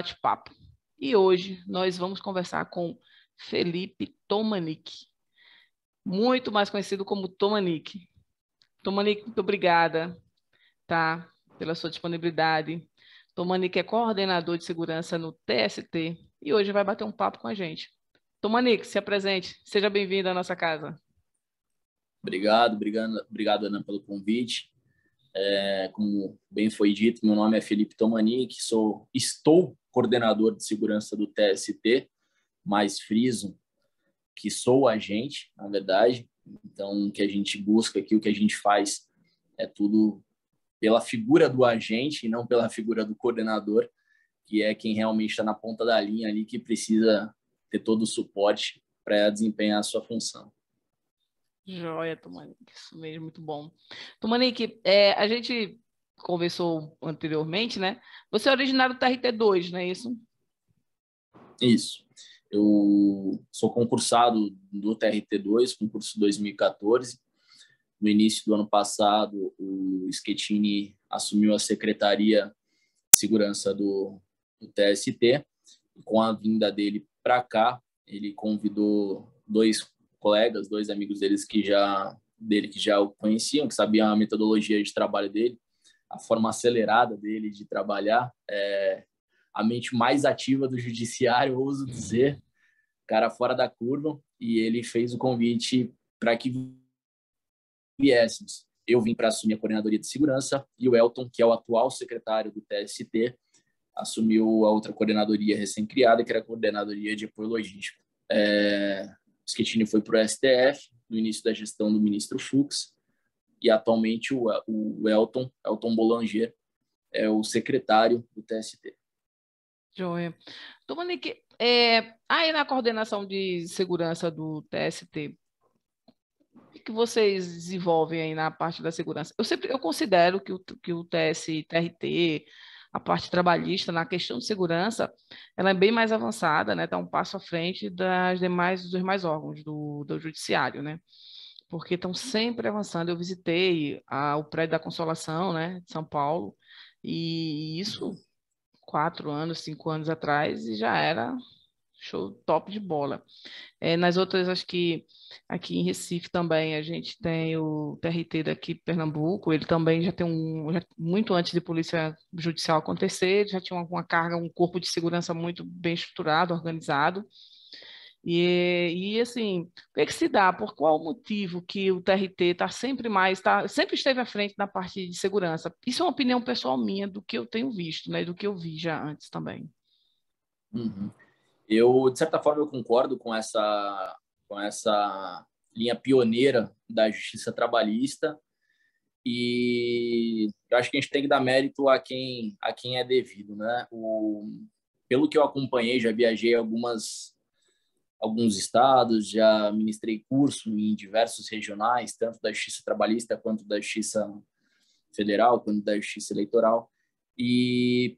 bate-papo. E hoje nós vamos conversar com Felipe Tomanic, muito mais conhecido como Tomanic. Tomanic, muito obrigada, tá, pela sua disponibilidade. Tomanic é coordenador de segurança no TST e hoje vai bater um papo com a gente. Tomanic, se apresente, seja bem-vindo à nossa casa. Obrigado, Ana, pelo convite. Como bem foi dito, meu nome é Felipe Tomanic, estou coordenador de segurança do TST, mas friso que sou agente, na verdade. Então, o que a gente busca aqui, o que a gente faz é tudo pela figura do agente e não pela figura do coordenador, que é quem realmente está na ponta da linha ali, que precisa ter todo o suporte para desempenhar a sua função. Joia, Tomanic, isso mesmo, muito bom. Tomanic, a gente conversou anteriormente, né? Você é originário do TRT2, não é isso? Isso. Eu sou concursado do TRT2, concurso 2014. No início do ano passado, o Schettini assumiu a Secretaria de Segurança do TST. E com a vinda dele para cá, ele convidou dois colegas, dois amigos que já o conheciam, que sabiam a metodologia de trabalho dele, a forma acelerada dele de trabalhar, a mente mais ativa do judiciário, ouso dizer, cara fora da curva, e ele fez o convite para que viéssemos. Eu vim para assumir a coordenadoria de segurança e o Elton, que é o atual secretário do TST, assumiu a outra coordenadoria recém-criada, que era a coordenadoria de apoio logístico. O Schettini foi para o STF, no início da gestão do ministro Fux, e atualmente o Elton Boulanger, é o secretário do TST. Joia. Tomanic, aí na coordenação de segurança do TST, o que vocês desenvolvem aí na parte da segurança? Eu considero que o TRT, a parte trabalhista, na questão de segurança, ela é bem mais avançada, né? Está um passo à frente dos demais órgãos do judiciário, né? Porque estão sempre avançando. Eu visitei o prédio da Consolação, né, de São Paulo, e isso 4 anos, 5 anos atrás, e já era show top de bola. Nas outras, acho que aqui em Recife também a gente tem o TRT daqui de Pernambuco, ele também já tem muito antes de polícia judicial acontecer, já tinha uma carga, um corpo de segurança muito bem estruturado, organizado. E assim, o que é que se dá? Por qual motivo que o TRT sempre esteve à frente na parte de segurança? Isso é uma opinião pessoal minha do que eu tenho visto, né? Do que eu vi já antes também. Uhum. De certa forma, eu concordo com essa linha pioneira da justiça trabalhista, e eu acho que a gente tem que dar mérito a quem é devido, né? Pelo que eu acompanhei, já viajei alguns estados, já ministrei curso em diversos regionais, tanto da justiça trabalhista quanto da justiça federal, quanto da justiça eleitoral, e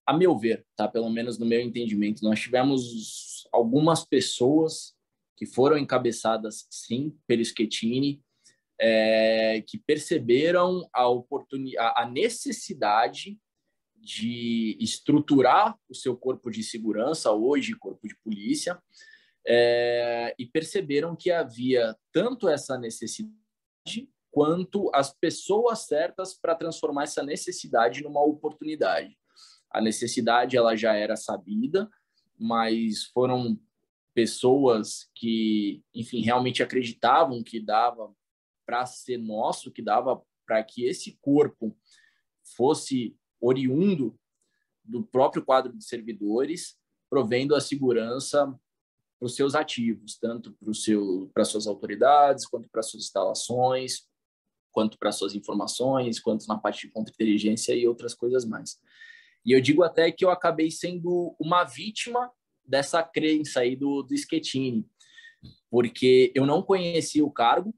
a meu ver, tá? Pelo menos no meu entendimento, nós tivemos algumas pessoas que foram encabeçadas, sim, pelo Schettini, que perceberam a necessidade de estruturar o seu corpo de segurança, hoje corpo de polícia, e perceberam que havia tanto essa necessidade quanto as pessoas certas para transformar essa necessidade numa oportunidade. A necessidade ela já era sabida, mas foram pessoas que, enfim, realmente acreditavam que dava para ser nosso, que dava para que esse corpo fosse oriundo do próprio quadro de servidores, provendo a segurança para os seus ativos, tanto para suas autoridades, quanto para suas instalações, quanto para suas informações, quanto na parte de contra-inteligência e outras coisas mais. E eu digo até que eu acabei sendo uma vítima dessa crença aí do Schettini, porque eu não conhecia o cargo.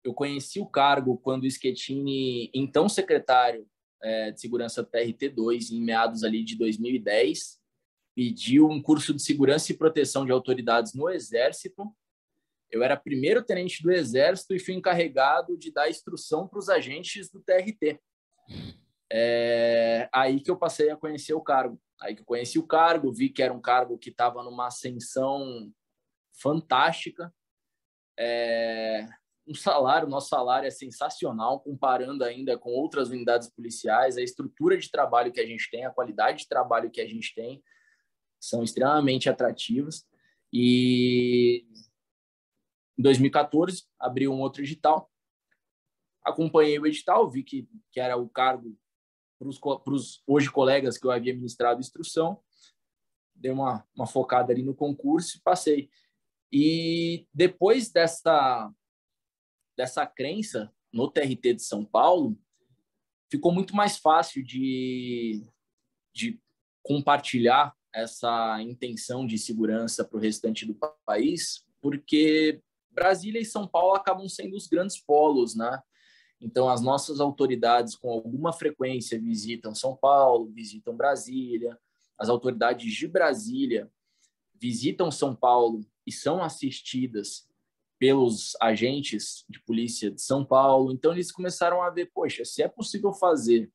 Eu conheci o cargo quando o Schettini, então secretário de segurança TRT2, em meados ali de 2010, pediu um curso de segurança e proteção de autoridades no Exército. Eu era primeiro tenente do Exército e fui encarregado de dar instrução para os agentes do TRT. Aí que eu passei a conhecer o cargo. Aí que eu conheci o cargo, vi que era um cargo que estava numa ascensão fantástica. Nosso salário é sensacional, comparando ainda com outras unidades policiais. A estrutura de trabalho que a gente tem, a qualidade de trabalho que a gente tem, são extremamente atrativas. E em 2014, abri um outro edital, acompanhei o edital, vi que era o cargo para os hoje colegas que eu havia ministrado instrução, dei uma focada ali no concurso e passei. E depois dessa crença no TRT de São Paulo, ficou muito mais fácil de compartilhar essa intenção de segurança para o restante do país, porque Brasília e São Paulo acabam sendo os grandes polos, né? Então, as nossas autoridades, com alguma frequência, visitam São Paulo, visitam Brasília. As autoridades de Brasília visitam São Paulo e são assistidas pelos agentes de polícia de São Paulo. Então, eles começaram a ver, poxa, se é possível fazer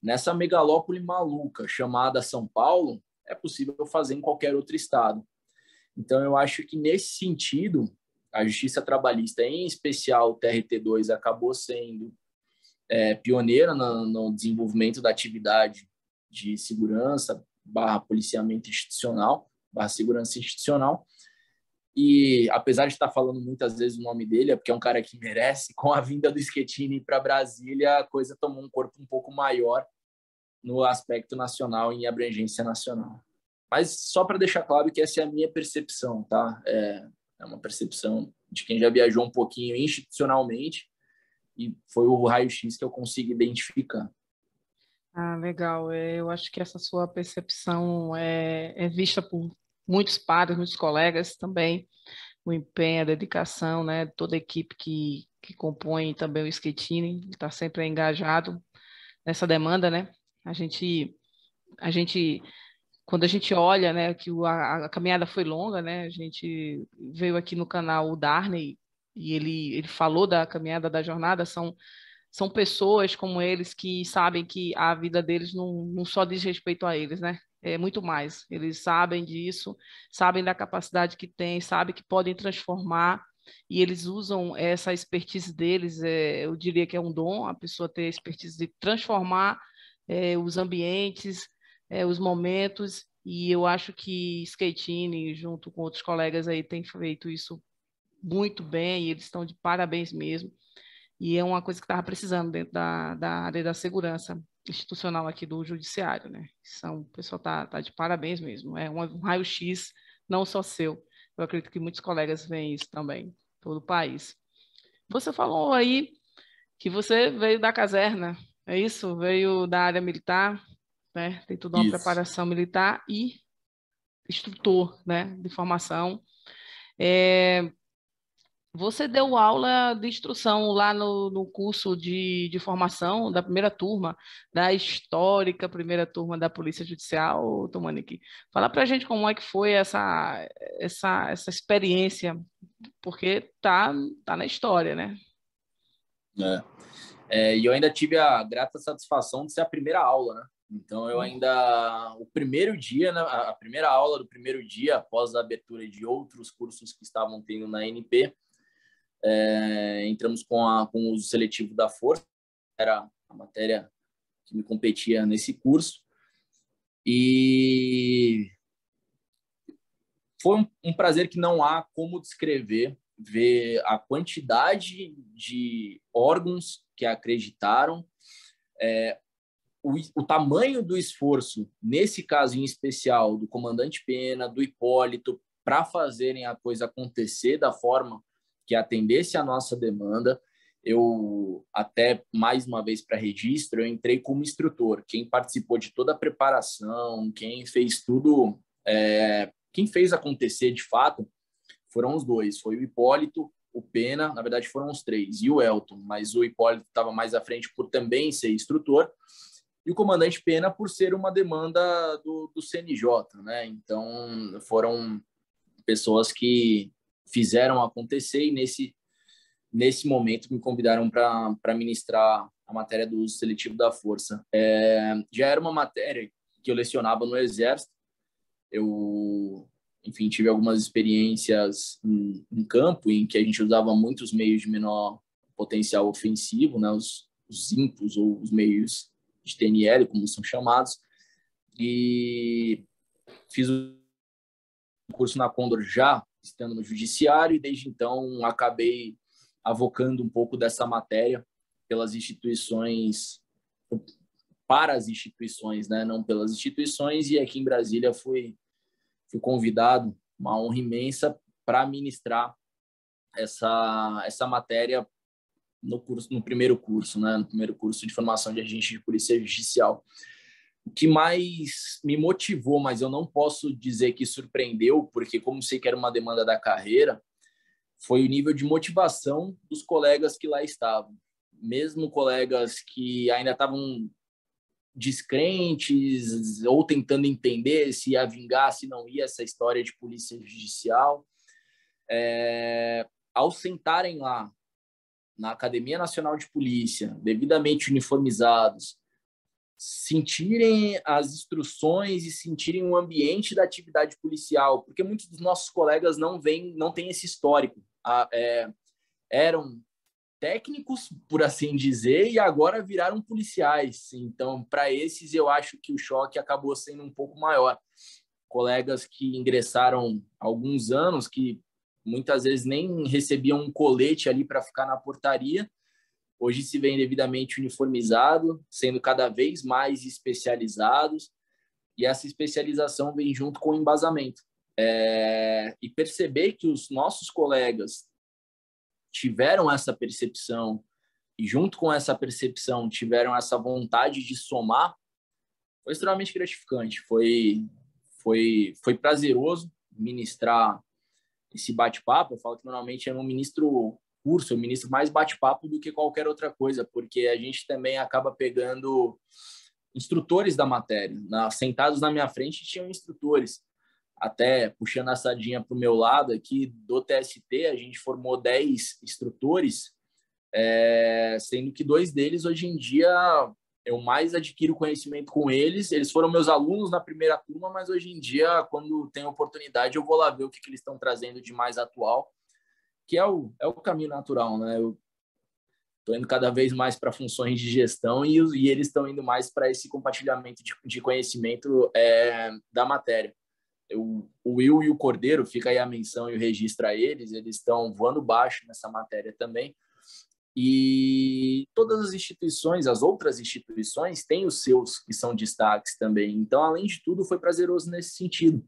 nessa megalópole maluca chamada São Paulo, é possível fazer em qualquer outro estado. Então, eu acho que, nesse sentido, a Justiça Trabalhista, em especial o TRT2, acabou sendo pioneira no desenvolvimento da atividade de segurança / policiamento institucional, / segurança institucional. E, apesar de estar falando muitas vezes o nome dele, é porque é um cara que merece, com a vinda do Schettini para Brasília, a coisa tomou um corpo um pouco maior no aspecto nacional e em abrangência nacional. Mas só para deixar claro que essa é a minha percepção, tá? É uma percepção de quem já viajou um pouquinho institucionalmente e foi o raio-x que eu consigo identificar. Ah, legal. Eu acho que essa sua percepção é vista por muitos pares, muitos colegas também, o empenho, a dedicação, né? Toda a equipe que compõe também o Schettini, está sempre engajado nessa demanda, né? A gente, a gente quando a gente olha, né, que a caminhada foi longa, né, a gente veio aqui no canal o Darney e ele falou da caminhada, da jornada, são pessoas como eles que sabem que a vida deles não só diz respeito a eles, né, é muito mais. Eles sabem disso, sabem da capacidade que têm, sabem que podem transformar e eles usam essa expertise deles, eu diria que é um dom, a pessoa ter a expertise de transformar os ambientes, os momentos, e eu acho que Schettini, junto com outros colegas aí, tem feito isso muito bem, e eles estão de parabéns mesmo, e é uma coisa que estava precisando dentro da área da segurança institucional aqui do judiciário, né? O pessoal tá de parabéns mesmo, é um raio-x não só seu, eu acredito que muitos colegas veem isso também, todo o país. Você falou aí que você veio da caserna, é isso? Veio da área militar, né? Tem toda uma Isso. preparação militar e instrutor, né, de formação. É, você deu aula de instrução lá no curso de formação da primeira turma, da histórica primeira turma da Polícia Judicial, Tomanique. Fala para a gente como é que foi essa experiência, porque tá na história, né? E eu ainda tive a grata satisfação de ser a primeira aula, né? Então, eu ainda... O primeiro dia, né, a primeira aula do primeiro dia, após a abertura de outros cursos que estavam tendo na NP, entramos com o uso seletivo da força, era a matéria que me competia nesse curso, e foi um prazer que não há como descrever, ver a quantidade de órgãos que acreditaram, o tamanho do esforço, nesse caso em especial, do comandante Pena, do Hipólito, para fazerem a coisa acontecer da forma que atendesse a nossa demanda. Eu, até mais uma vez para registro, eu entrei como instrutor. Quem participou de toda a preparação, quem fez tudo, quem fez acontecer de fato, foram os dois. Foi o Hipólito, o Pena, na verdade foram os três, e o Elton, mas o Hipólito estava mais à frente por também ser instrutor, e o comandante Pena por ser uma demanda do CNJ, né? Então, foram pessoas que fizeram acontecer e nesse momento me convidaram para ministrar a matéria do uso seletivo da força. Já era uma matéria que eu lecionava no Exército. Eu, enfim, tive algumas experiências em campo em que a gente usava muitos meios de menor potencial ofensivo, né, os IMPOs ou os meios de TNL, como são chamados, e fiz o curso na Condor já estando no judiciário, e desde então acabei avocando um pouco dessa matéria pelas instituições, para as instituições, né, não pelas instituições, e aqui em Brasília fui convidado, uma honra imensa, para ministrar essa matéria no primeiro curso, né, no primeiro curso de formação de agente de polícia judicial. O que mais me motivou, mas eu não posso dizer que surpreendeu, porque como sei que era uma demanda da carreira, foi o nível de motivação dos colegas que lá estavam. Mesmo colegas que ainda estavam descrentes ou tentando entender se ia vingar, se não ia, essa história de polícia judicial, ao sentarem lá na Academia Nacional de Polícia, devidamente uniformizados, sentirem as instruções e sentirem o ambiente da atividade policial, porque muitos dos nossos colegas não têm esse histórico. Eram técnicos, por assim dizer, e agora viraram policiais. Então, para esses, eu acho que o choque acabou sendo um pouco maior. Colegas que ingressaram há alguns anos, que muitas vezes nem recebiam um colete ali para ficar na portaria, hoje se vêem devidamente uniformizados, sendo cada vez mais especializados, e essa especialização vem junto com o embasamento. E perceber que os nossos colegas tiveram essa percepção e, junto com essa percepção, tiveram essa vontade de somar, foi extremamente gratificante. Foi prazeroso ministrar esse bate-papo. Eu falo que normalmente eu não ministro curso, eu ministro mais bate-papo do que qualquer outra coisa, porque a gente também acaba pegando instrutores da matéria. Sentados na minha frente tinham instrutores. Até puxando a sardinha para o meu lado aqui do TST, a gente formou 10 instrutores, sendo que 2 deles, hoje em dia, eu mais adquiro conhecimento com eles. Eles foram meus alunos na primeira turma, mas hoje em dia, quando tem oportunidade, eu vou lá ver o que eles estão trazendo de mais atual, que é o caminho natural, né? Eu estou indo cada vez mais para funções de gestão e eles estão indo mais para esse compartilhamento de conhecimento da matéria. O Will e o Cordeiro, fica aí a menção e o registro a eles estão voando baixo nessa matéria também. E todas as instituições, as outras instituições, têm os seus que são destaques também. Então, além de tudo, foi prazeroso nesse sentido,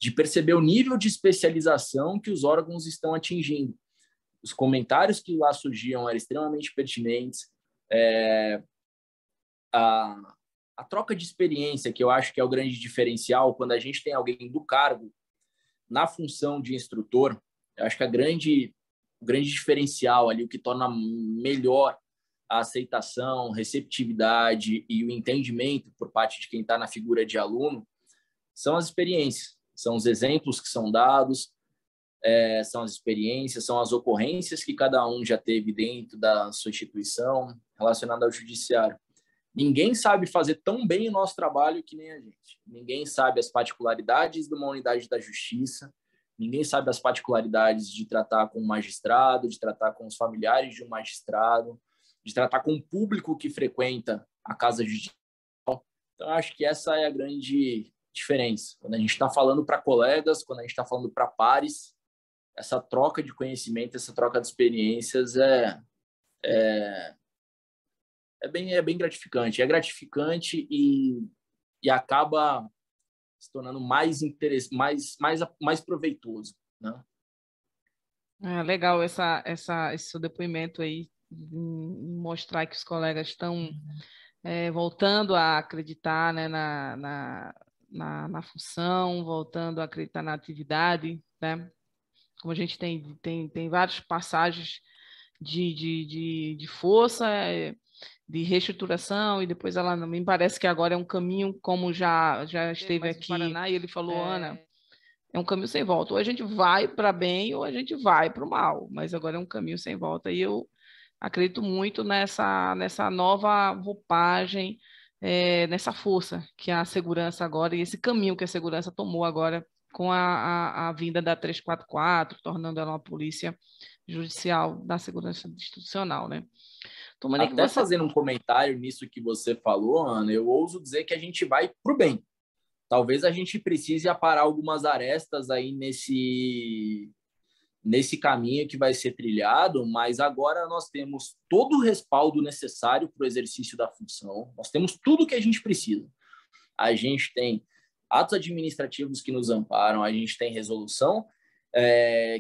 de perceber o nível de especialização que os órgãos estão atingindo. Os comentários que lá surgiam eram extremamente pertinentes. A troca de experiência, que eu acho que é o grande diferencial, quando a gente tem alguém do cargo na função de instrutor, eu acho que o grande diferencial ali, o que torna melhor a aceitação, receptividade e o entendimento por parte de quem está na figura de aluno, são as experiências, são os exemplos que são dados, são as experiências, são as ocorrências que cada um já teve dentro da sua instituição relacionada ao judiciário. Ninguém sabe fazer tão bem o nosso trabalho que nem a gente. Ninguém sabe as particularidades de uma unidade da justiça, ninguém sabe as particularidades de tratar com um magistrado, de tratar com os familiares de um magistrado, de tratar com o público que frequenta a casa judicial. Então, acho que essa é a grande diferença. Quando a gente está falando para colegas, quando a gente está falando para pares, essa troca de conhecimento, essa troca de experiências é bem gratificante. É gratificante e acaba se tornando mais proveitoso, né? Legal esse seu depoimento aí, mostrar que os colegas estão voltando a acreditar, né, na função, voltando a acreditar na atividade, né? Como a gente tem várias passagens de força, de reestruturação, e depois ela me parece que agora é um caminho, como já esteve aqui no Paraná, e ele falou, Ana, é um caminho sem volta. Ou a gente vai para bem ou a gente vai para o mal, mas agora é um caminho sem volta. E eu Acredito muito nessa nova roupagem, nessa força que a segurança agora, e esse caminho que a segurança tomou agora com a vinda da 344, tornando ela uma polícia judicial da segurança institucional, né? Tomani, que Até você... fazendo um comentário nisso que você falou, Ana, eu ouso dizer que a gente vai para o bem. Talvez a gente precise aparar algumas arestas aí nesse caminho que vai ser trilhado, mas agora nós temos todo o respaldo necessário para o exercício da função, nós temos tudo que a gente precisa. A gente tem atos administrativos que nos amparam, a gente tem resolução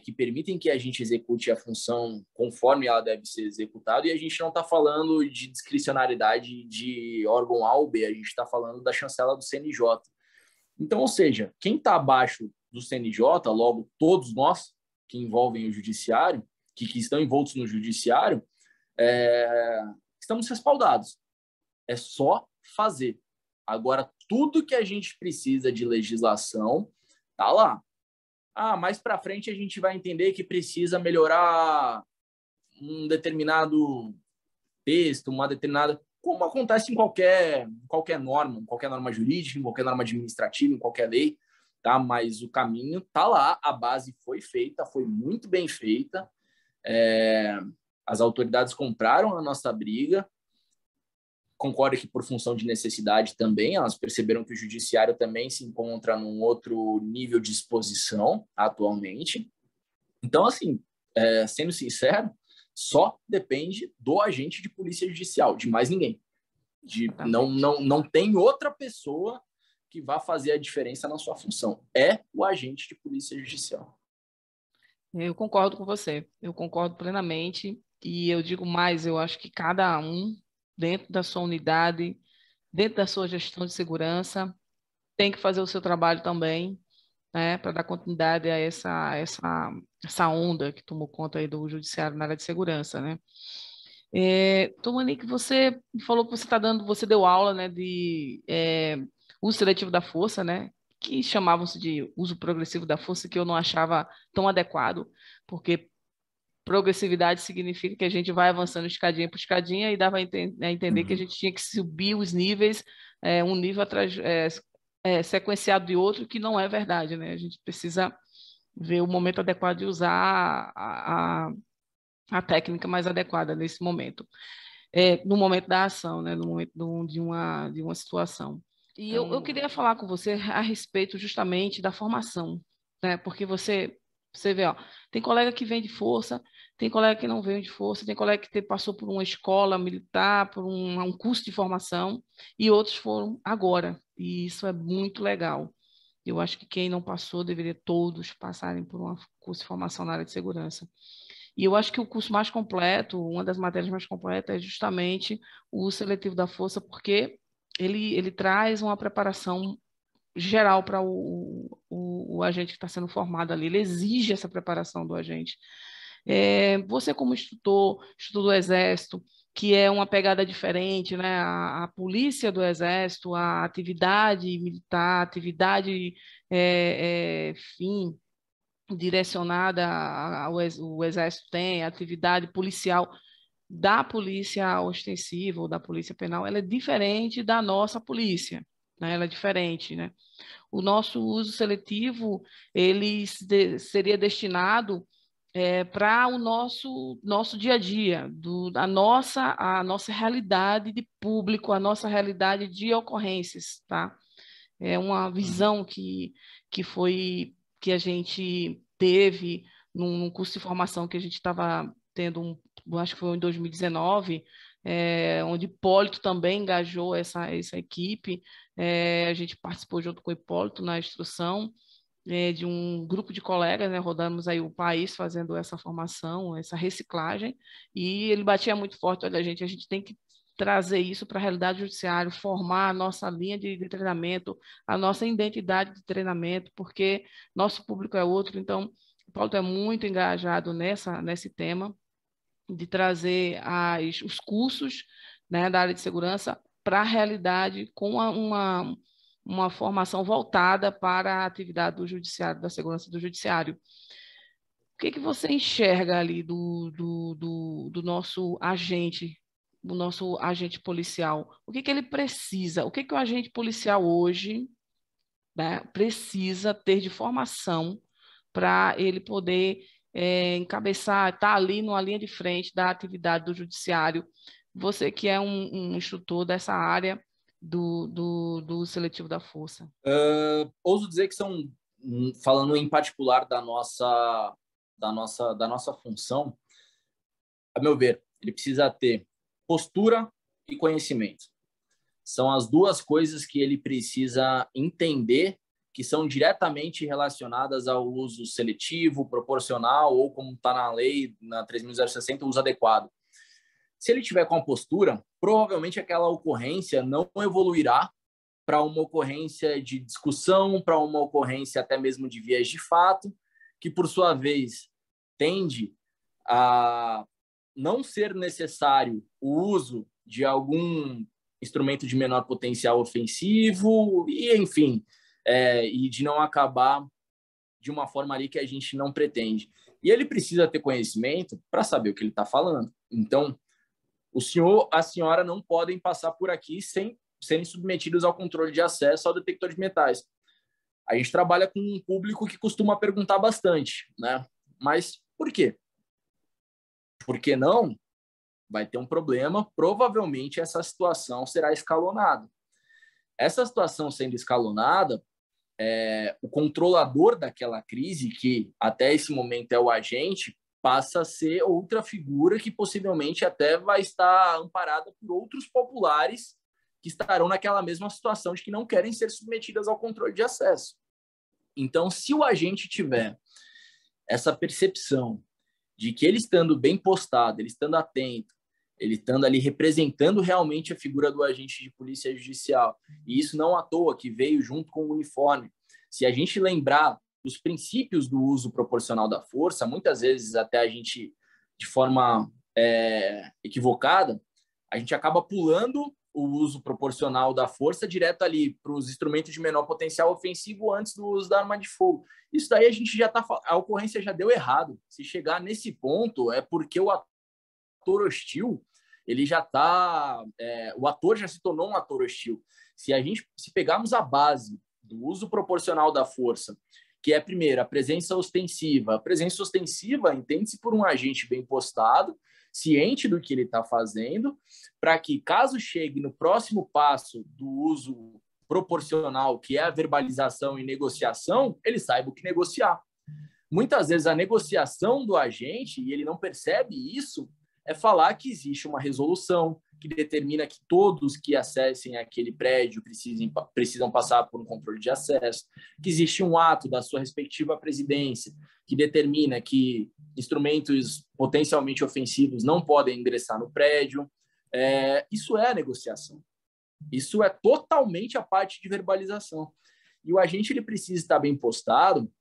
que permitem que a gente execute a função conforme ela deve ser executada, e a gente não está falando de discricionariedade de órgão A ou B, a gente está falando da chancela do CNJ. Então, ou seja, quem está abaixo do CNJ, logo todos nós que envolvem o judiciário, que estão envoltos no judiciário, estamos respaldados. É só fazer. Agora, tudo que a gente precisa de legislação está lá. Mais para frente a gente vai entender que precisa melhorar um determinado texto, uma determinada... Como acontece em qualquer norma jurídica, em qualquer norma administrativa, em qualquer lei, tá? Mas o caminho está lá, a base foi feita, foi muito bem feita, as autoridades compraram a nossa briga, concordo que por função de necessidade também, elas perceberam que o judiciário também se encontra num outro nível de exposição atualmente. Então, assim, sendo sincero, só depende do agente de polícia judicial, de mais ninguém. Não tem outra pessoa que vá fazer a diferença na sua função. É o agente de polícia judicial. Eu concordo com você, eu concordo plenamente, e eu digo mais, eu acho que cada um, dentro da sua unidade, dentro da sua gestão de segurança, tem que fazer o seu trabalho também, né, para dar continuidade a essa onda que tomou conta aí do judiciário na área de segurança, né? Tomani, que você falou que você deu aula, né, de uso seletivo da força, né, que chamavam-se de uso progressivo da força, que eu não achava tão adequado, porque progressividade significa que a gente vai avançando escadinha por escadinha e dava a entender que a gente tinha que subir os níveis, um nível atrás, sequenciado de outro, que não é verdade, né? A gente precisa ver o momento adequado de usar a técnica mais adequada nesse momento, no momento da ação, né? No momento de uma situação. E eu queria falar com você a respeito justamente da formação, né? Porque você vê, ó, tem colega que vem de força, tem colega que não veio de força, tem colega que passou por uma escola militar, por um curso de formação, e outros foram agora. E isso é muito legal. Eu acho que quem não passou deveria todos passarem por um curso de formação na área de segurança. E eu acho que o curso mais completo, uma das matérias mais completas, é justamente o seletivo da força, porque ele traz uma preparação geral para o agente que está sendo formado ali. Ele exige essa preparação do agente. Você, como instrutor do Exército, que é uma pegada diferente, né? A polícia do Exército, a atividade militar, a atividade, fim, direcionada o Exército tem, a atividade policial da polícia ostensiva ou da polícia penal, ela é diferente da nossa polícia, né? Ela é diferente, né? O nosso uso seletivo, ele seria destinado para o nosso dia a dia, a nossa realidade de público, a nossa realidade de ocorrências, tá? É uma visão que a gente teve num curso de formação que a gente estava tendo, acho que foi em 2019, onde Hipólito também engajou essa equipe. A gente participou junto com o Hipólito na instrução de um grupo de colegas, né, rodamos aí o país fazendo essa formação, essa reciclagem, e ele batia muito forte, olha, a gente tem que trazer isso para a realidade judiciária, formar a nossa linha de treinamento, a nossa identidade de treinamento, porque nosso público é outro, então o Paulo é muito engajado nesse tema de trazer os cursos, né, da área de segurança para a realidade com uma formação voltada para a atividade do judiciário, da segurança do judiciário. O que você enxerga ali do nosso agente policial? O que ele precisa? O que o agente policial hoje, né, precisa ter de formação para ele poder encabeçar, estar ali numa linha de frente da atividade do judiciário? Você que é um instrutor dessa área do seletivo da força. Ouso dizer que são, falando em particular da nossa função, a meu ver, ele precisa ter postura e conhecimento. São as duas coisas que ele precisa entender, que são diretamente relacionadas ao uso seletivo, proporcional, ou como está na lei, na 3.060, uso adequado. Se ele tiver com a postura, provavelmente aquela ocorrência não evoluirá para uma ocorrência de discussão, para uma ocorrência até mesmo de viés de fato, que, por sua vez, tende a não ser necessário o uso de algum instrumento de menor potencial ofensivo, e, enfim, e de não acabar de uma forma ali que a gente não pretende. E ele precisa ter conhecimento para saber o que ele está falando. Então, o senhor, a senhora não podem passar por aqui sem serem submetidos ao controle de acesso ao detector de metais. A gente trabalha com um público que costuma perguntar bastante, né? Mas por quê? Por que não? Vai ter um problema, provavelmente essa situação será escalonada. Essa situação sendo escalonada, o controlador daquela crise, que até esse momento é o agente, passa a ser outra figura que possivelmente até vai estar amparada por outros populares que estarão naquela mesma situação de que não querem ser submetidas ao controle de acesso. Então, se o agente tiver essa percepção de que ele estando bem postado, ele estando atento, ele estando ali representando realmente a figura do agente de polícia judicial, e isso não à toa que veio junto com o uniforme. Se a gente lembrar dos princípios do uso proporcional da força, muitas vezes até a gente, de forma equivocada, a gente acaba pulando o uso proporcional da força direto ali para os instrumentos de menor potencial ofensivo antes do uso da arma de fogo. Isso daí a gente já está... A ocorrência já deu errado. Se chegar nesse ponto, é porque o ator hostil, ele já está... o ator já se tornou um ator hostil. Se pegarmos a base do uso proporcional da força, que é, primeiro, a presença ostensiva. A presença ostensiva entende-se por um agente bem postado, ciente do que ele está fazendo, para que, caso chegue no próximo passo do uso proporcional, que é a verbalização e negociação, ele saiba o que negociar. Muitas vezes a negociação do agente, e ele não percebe isso, é falar que existe uma resolução que determina que todos que acessem aquele prédio precisam passar por um controle de acesso, que existe um ato da sua respectiva presidência que determina que instrumentos potencialmente ofensivos não podem ingressar no prédio. Isso é a negociação. Isso é totalmente a parte de verbalização. E o agente ele precisa estar bem postado,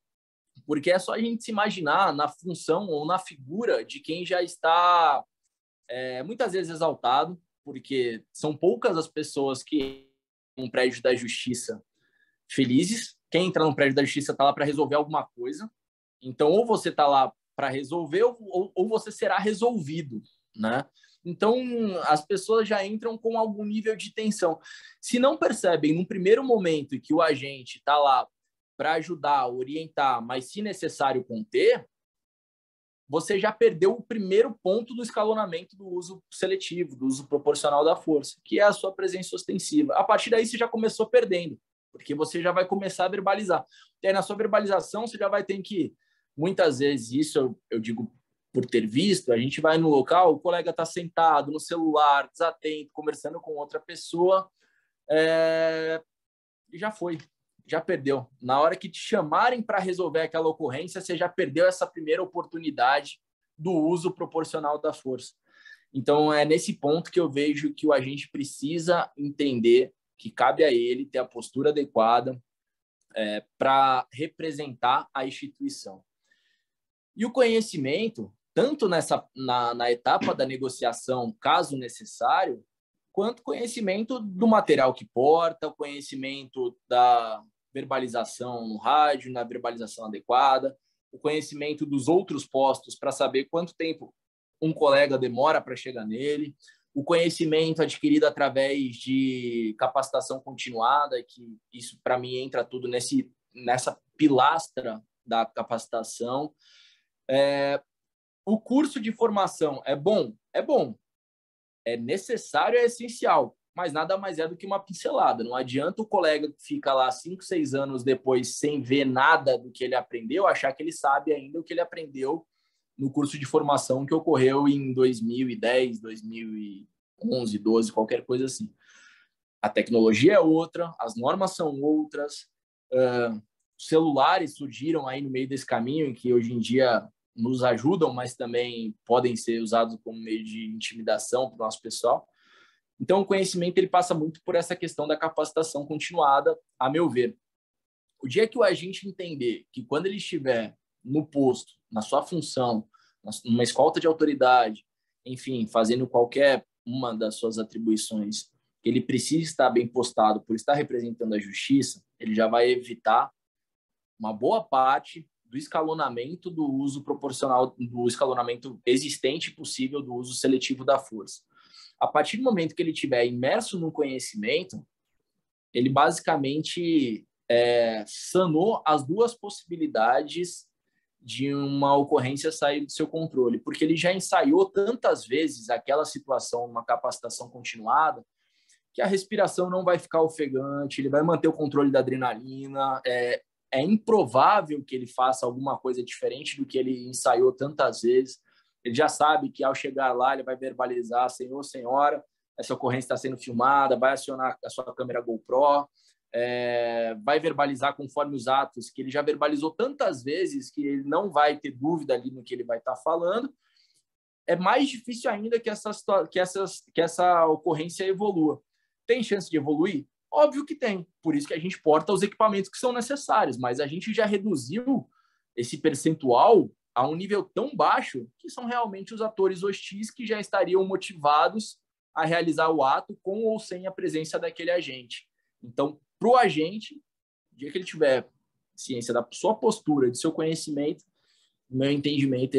porque é só a gente se imaginar na função ou na figura de quem já está muitas vezes exaltado, porque são poucas as pessoas que no prédio da justiça felizes. Quem entra no prédio da justiça está lá para resolver alguma coisa. Então, ou você está lá para resolver, ou você será resolvido, né? Então, as pessoas já entram com algum nível de tensão. Se não percebem, num primeiro momento, que o agente está lá para ajudar, orientar, mas, se necessário, conter, você já perdeu o primeiro ponto do escalonamento do uso seletivo, do uso proporcional da força, que é a sua presença ostensiva. A partir daí, você já começou perdendo, porque você já vai começar a verbalizar. E aí, na sua verbalização, você já vai ter que, muitas vezes, isso eu digo por ter visto, a gente vai no local, o colega está sentado no celular, desatento, conversando com outra pessoa, e já perdeu. Na hora que te chamarem para resolver aquela ocorrência, você já perdeu essa primeira oportunidade do uso proporcional da força. Então, é nesse ponto que eu vejo que o agente precisa entender que cabe a ele ter a postura adequada para representar a instituição. E o conhecimento, tanto na etapa da negociação, caso necessário, quanto conhecimento do material que porta, o conhecimento da verbalização no rádio, na verbalização adequada, o conhecimento dos outros postos para saber quanto tempo um colega demora para chegar nele, o conhecimento adquirido através de capacitação continuada, que isso, para mim, entra tudo nessa pilastra da capacitação. O curso de formação é bom? É bom. É necessário, é essencial, mas nada mais é do que uma pincelada. Não adianta o colega que fica lá 5, 6 anos depois sem ver nada do que ele aprendeu, achar que ele sabe ainda o que ele aprendeu no curso de formação que ocorreu em 2010, 2011, 12, qualquer coisa assim. A tecnologia é outra, as normas são outras, celulares surgiram aí no meio desse caminho, que hoje em dia nos ajudam, mas também podem ser usados como meio de intimidação para o nosso pessoal. Então, o conhecimento ele passa muito por essa questão da capacitação continuada, a meu ver. O dia que o agente entender que quando ele estiver no posto, na sua função, numa escolta de autoridade, enfim, fazendo qualquer uma das suas atribuições, que ele precisa estar bem postado por estar representando a justiça, ele já vai evitar uma boa parte do escalonamento do uso proporcional, do escalonamento existente possível do uso seletivo da força. A partir do momento que ele estiver imerso no conhecimento, ele basicamente sanou as duas possibilidades de uma ocorrência sair do seu controle, porque ele já ensaiou tantas vezes aquela situação, uma capacitação continuada, que a respiração não vai ficar ofegante, ele vai manter o controle da adrenalina, é improvável que ele faça alguma coisa diferente do que ele ensaiou tantas vezes. Ele já sabe que ao chegar lá ele vai verbalizar: senhor, senhora, essa ocorrência está sendo filmada, vai acionar a sua câmera GoPro, vai verbalizar conforme os atos que ele já verbalizou tantas vezes que ele não vai ter dúvida ali no que ele vai estar falando. É mais difícil ainda que essa ocorrência evolua. Tem chance de evoluir? Óbvio que tem. Por isso que a gente porta os equipamentos que são necessários, mas a gente já reduziu esse percentual a um nível tão baixo que são realmente os atores hostis que já estariam motivados a realizar o ato com ou sem a presença daquele agente. Então, para o agente, no dia que ele tiver ciência da sua postura, do seu conhecimento, no meu entendimento,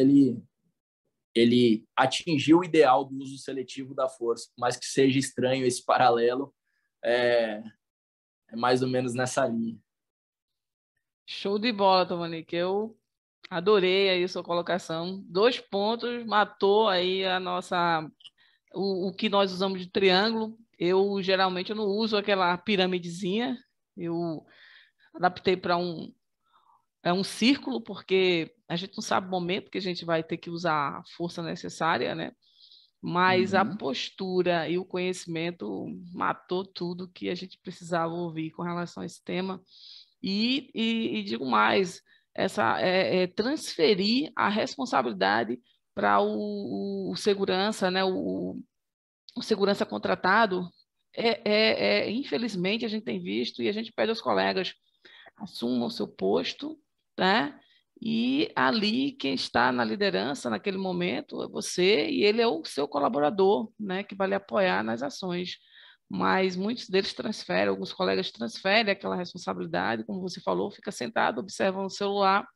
ele atingiu o ideal do uso seletivo da força, mas que seja estranho esse paralelo, é mais ou menos nessa linha. Show de bola, Tomanique. Eu adorei aí a sua colocação. 2 pontos, matou aí o que nós usamos de triângulo. Eu geralmente não uso aquela piramidezinha. Eu adaptei para um círculo, porque a gente não sabe o momento que a gente vai ter que usar a força necessária, né? Mas a postura e o conhecimento matou tudo que a gente precisava ouvir com relação a esse tema. E digo mais, transferir a responsabilidade para o segurança, né? O segurança contratado. Infelizmente, a gente tem visto e a gente pede aos colegas: assumam o seu posto, né? E ali quem está na liderança naquele momento é você, e ele é o seu colaborador, né, que vai lhe apoiar nas ações. Mas muitos deles transferem, alguns colegas transferem aquela responsabilidade, como você falou, fica sentado, observa o celular,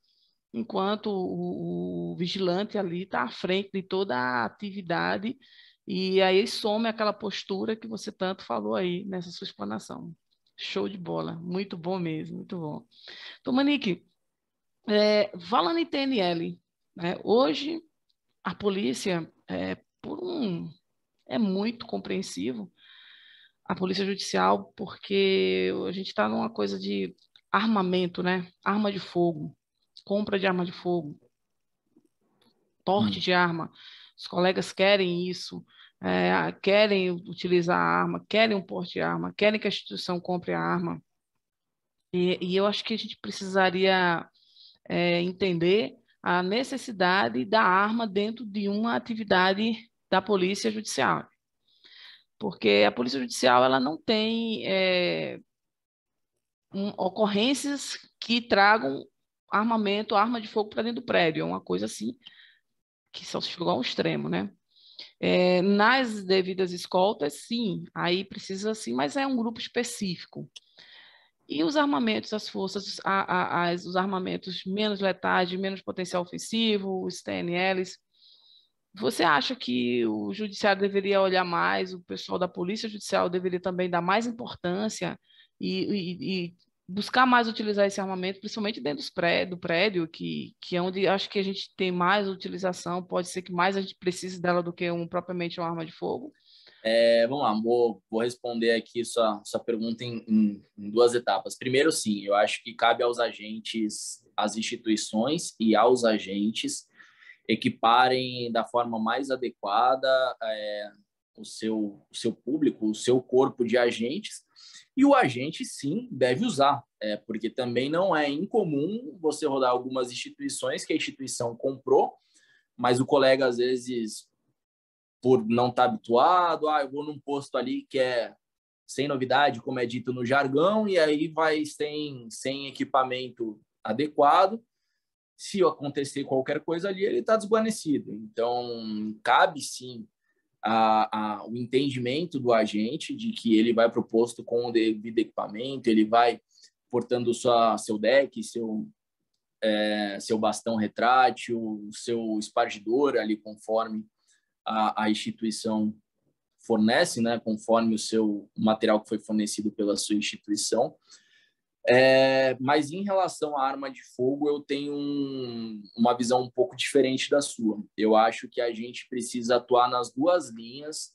enquanto o vigilante ali está à frente de toda a atividade, e aí some aquela postura que você tanto falou aí nessa sua explanação. Show de bola, muito bom mesmo, muito bom. Então, Manique, falando em TNL, né, hoje a polícia, é muito compreensivo, a polícia judicial, porque a gente está numa coisa de armamento, né? Arma de fogo, compra de arma de fogo, porte de arma. Os colegas querem isso, querem utilizar a arma, querem um porte de arma, querem que a instituição compre a arma. E eu acho que a gente precisaria entender a necessidade da arma dentro de uma atividade da polícia judicial. Porque a polícia judicial ela não tem ocorrências que tragam armamento, arma de fogo para dentro do prédio. É uma coisa assim que só se chegou ao extremo, né? Nas devidas escoltas, sim, aí precisa sim, mas é um grupo específico. E os armamentos, as forças, os armamentos menos letais, de menos potencial ofensivo, os TNLs, você acha que o judiciário deveria olhar mais, o pessoal da Polícia Judicial deveria também dar mais importância e buscar mais utilizar esse armamento, principalmente dentro do prédio, que é onde acho que a gente tem mais utilização, pode ser que mais a gente precise dela do que propriamente uma arma de fogo? Vamos lá, vou responder aqui sua pergunta em duas etapas. Primeiro, sim, eu acho que cabe aos agentes, às instituições e aos agentes equiparem da forma mais adequada o seu público, o seu corpo de agentes, e o agente, sim, deve usar, porque também não é incomum você rodar algumas instituições que a instituição comprou, mas o colega, às vezes, por não estar habituado, eu vou num posto ali que é sem novidade, como é dito no jargão, e aí vai sem equipamento adequado. Se acontecer qualquer coisa ali, ele está desguarnecido. Então, cabe sim o entendimento do agente de que ele vai para o posto com o devido equipamento, ele vai portando seu deck, seu bastão retrátil, seu espargidor ali conforme a instituição fornece, né, conforme o material que foi fornecido pela sua instituição. Mas em relação à arma de fogo, eu tenho uma visão um pouco diferente da sua. Eu acho que a gente precisa atuar nas duas linhas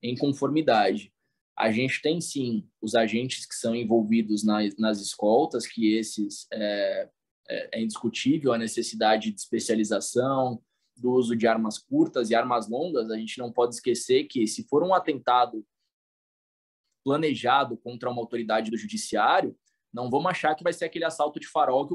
em conformidade. A gente tem, sim, os agentes que são envolvidos nas escoltas, que esses é indiscutível a necessidade de especialização, do uso de armas curtas e armas longas. A gente não pode esquecer que, se for um atentado planejado contra uma autoridade do judiciário, não vamos achar que vai ser aquele assalto de farol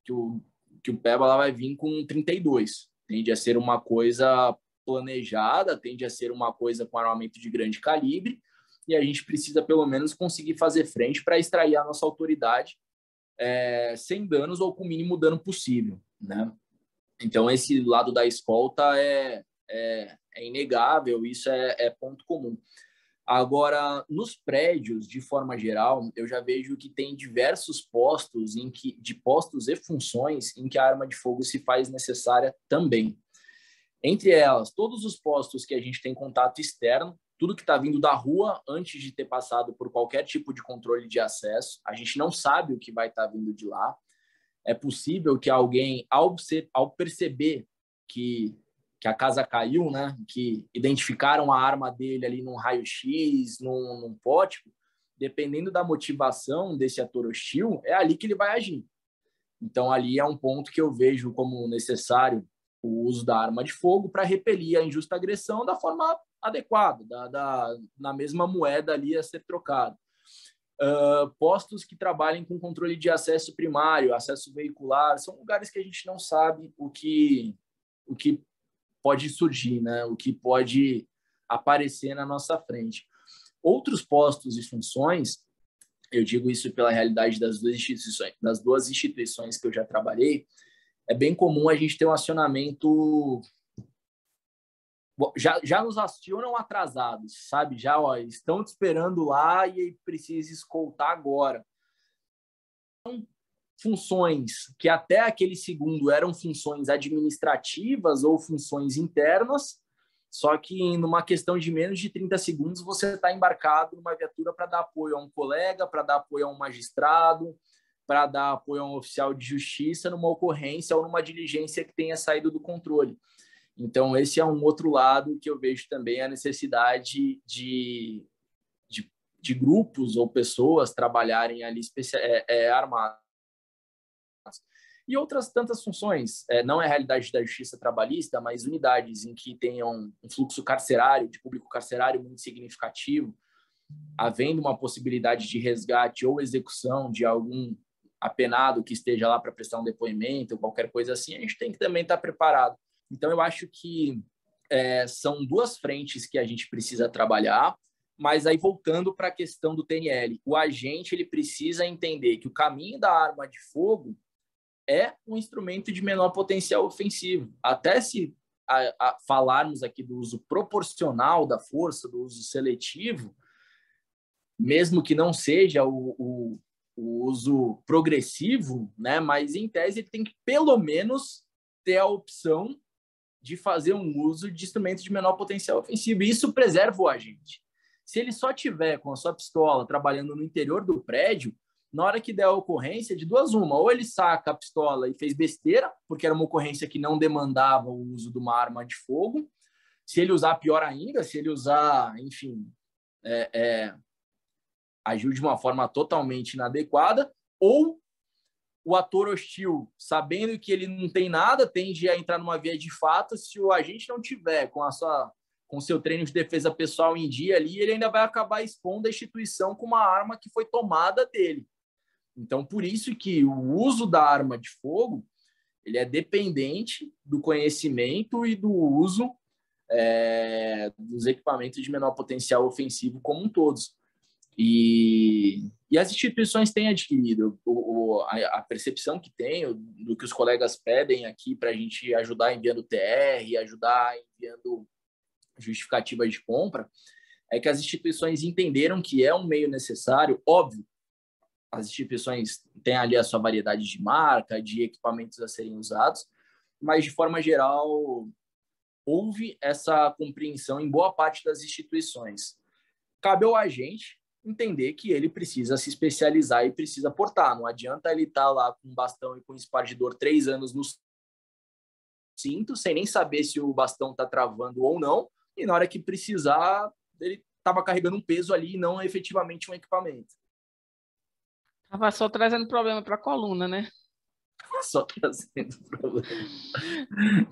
que o Peba lá vai vir com 32. Tende a ser uma coisa planejada, tende a ser uma coisa com armamento de grande calibre, e a gente precisa, pelo menos, conseguir fazer frente para extrair a nossa autoridade sem danos ou com o mínimo dano possível, né? Então, esse lado da escolta é inegável, isso é ponto comum. Agora, nos prédios, de forma geral, eu já vejo que tem diversos postos de postos e funções em que a arma de fogo se faz necessária também. Entre elas, todos os postos que a gente tem contato externo, tudo que está vindo da rua antes de ter passado por qualquer tipo de controle de acesso, a gente não sabe o que vai estar vindo de lá. É possível que alguém, ao perceber que a casa caiu, né, que identificaram a arma dele ali num raio-x, num pote, dependendo da motivação desse ator hostil, é ali que ele vai agir. Então, ali é um ponto que eu vejo como necessário o uso da arma de fogo para repelir a injusta agressão da forma adequada, na mesma moeda ali a ser trocada. Postos que trabalhem com controle de acesso primário, acesso veicular, são lugares que a gente não sabe o que pode surgir, né? O que pode aparecer na nossa frente. Outros postos e funções, eu digo isso pela realidade das duas instituições que eu já trabalhei, é bem comum a gente ter um acionamento. Já nos acionam atrasados, sabe? Já estão te esperando lá e precisa escoltar agora. São funções que até aquele segundo eram funções administrativas ou funções internas, só que numa questão de menos de 30 segundos você está embarcado numa viatura para dar apoio a um colega, para dar apoio a um magistrado, para dar apoio a um oficial de justiça numa ocorrência ou numa diligência que tenha saído do controle. Então, esse é um outro lado que eu vejo também a necessidade de grupos ou pessoas trabalharem ali armadas. E outras tantas funções, não é a realidade da justiça trabalhista, mas unidades em que tenham um fluxo carcerário, de público carcerário muito significativo, havendo uma possibilidade de resgate ou execução de algum apenado que esteja lá para prestar um depoimento ou qualquer coisa assim, a gente tem que também estar preparado. Então, eu acho que são duas frentes que a gente precisa trabalhar, mas aí voltando para a questão do TNL, o agente ele precisa entender que o caminho da arma de fogo é um instrumento de menor potencial ofensivo. Até se falarmos aqui do uso proporcional da força, do uso seletivo, mesmo que não seja o o uso progressivo, né? Mas, em tese, ele tem que, pelo menos, ter a opção de fazer um uso de instrumentos de menor potencial ofensivo. E isso preserva o agente. Se ele só tiver com a sua pistola trabalhando no interior do prédio, na hora que der a ocorrência, de duas uma, ou ele saca a pistola e fez besteira, porque era uma ocorrência que não demandava o uso de uma arma de fogo. Se ele usar, pior ainda, se ele usar, enfim, agiu de uma forma totalmente inadequada, ou o ator hostil, sabendo que ele não tem nada, tende a entrar numa via de fato. Se o agente não tiver com o seu treino de defesa pessoal em dia ali, ele ainda vai acabar expondo a instituição com uma arma que foi tomada dele. Então, por isso que o uso da arma de fogo ele é dependente do conhecimento e do uso dos equipamentos de menor potencial ofensivo como um todos. E as instituições têm adquirido a percepção que tenho do que os colegas pedem aqui para a gente ajudar enviando TR, ajudar enviando justificativas de compra, é que as instituições entenderam que é um meio necessário. Óbvio, as instituições têm ali a sua variedade de marca, de equipamentos a serem usados, mas, de forma geral, houve essa compreensão em boa parte das instituições. Cabe ao agente entender que ele precisa se especializar e precisa portar. Não adianta ele estar lá com um bastão e com um espargidor 3 anos no cinto, sem nem saber se o bastão está travando ou não, e na hora que precisar, ele estava carregando um peso ali e não efetivamente um equipamento. Estava só trazendo problema para a coluna, né? Só trazendo problema.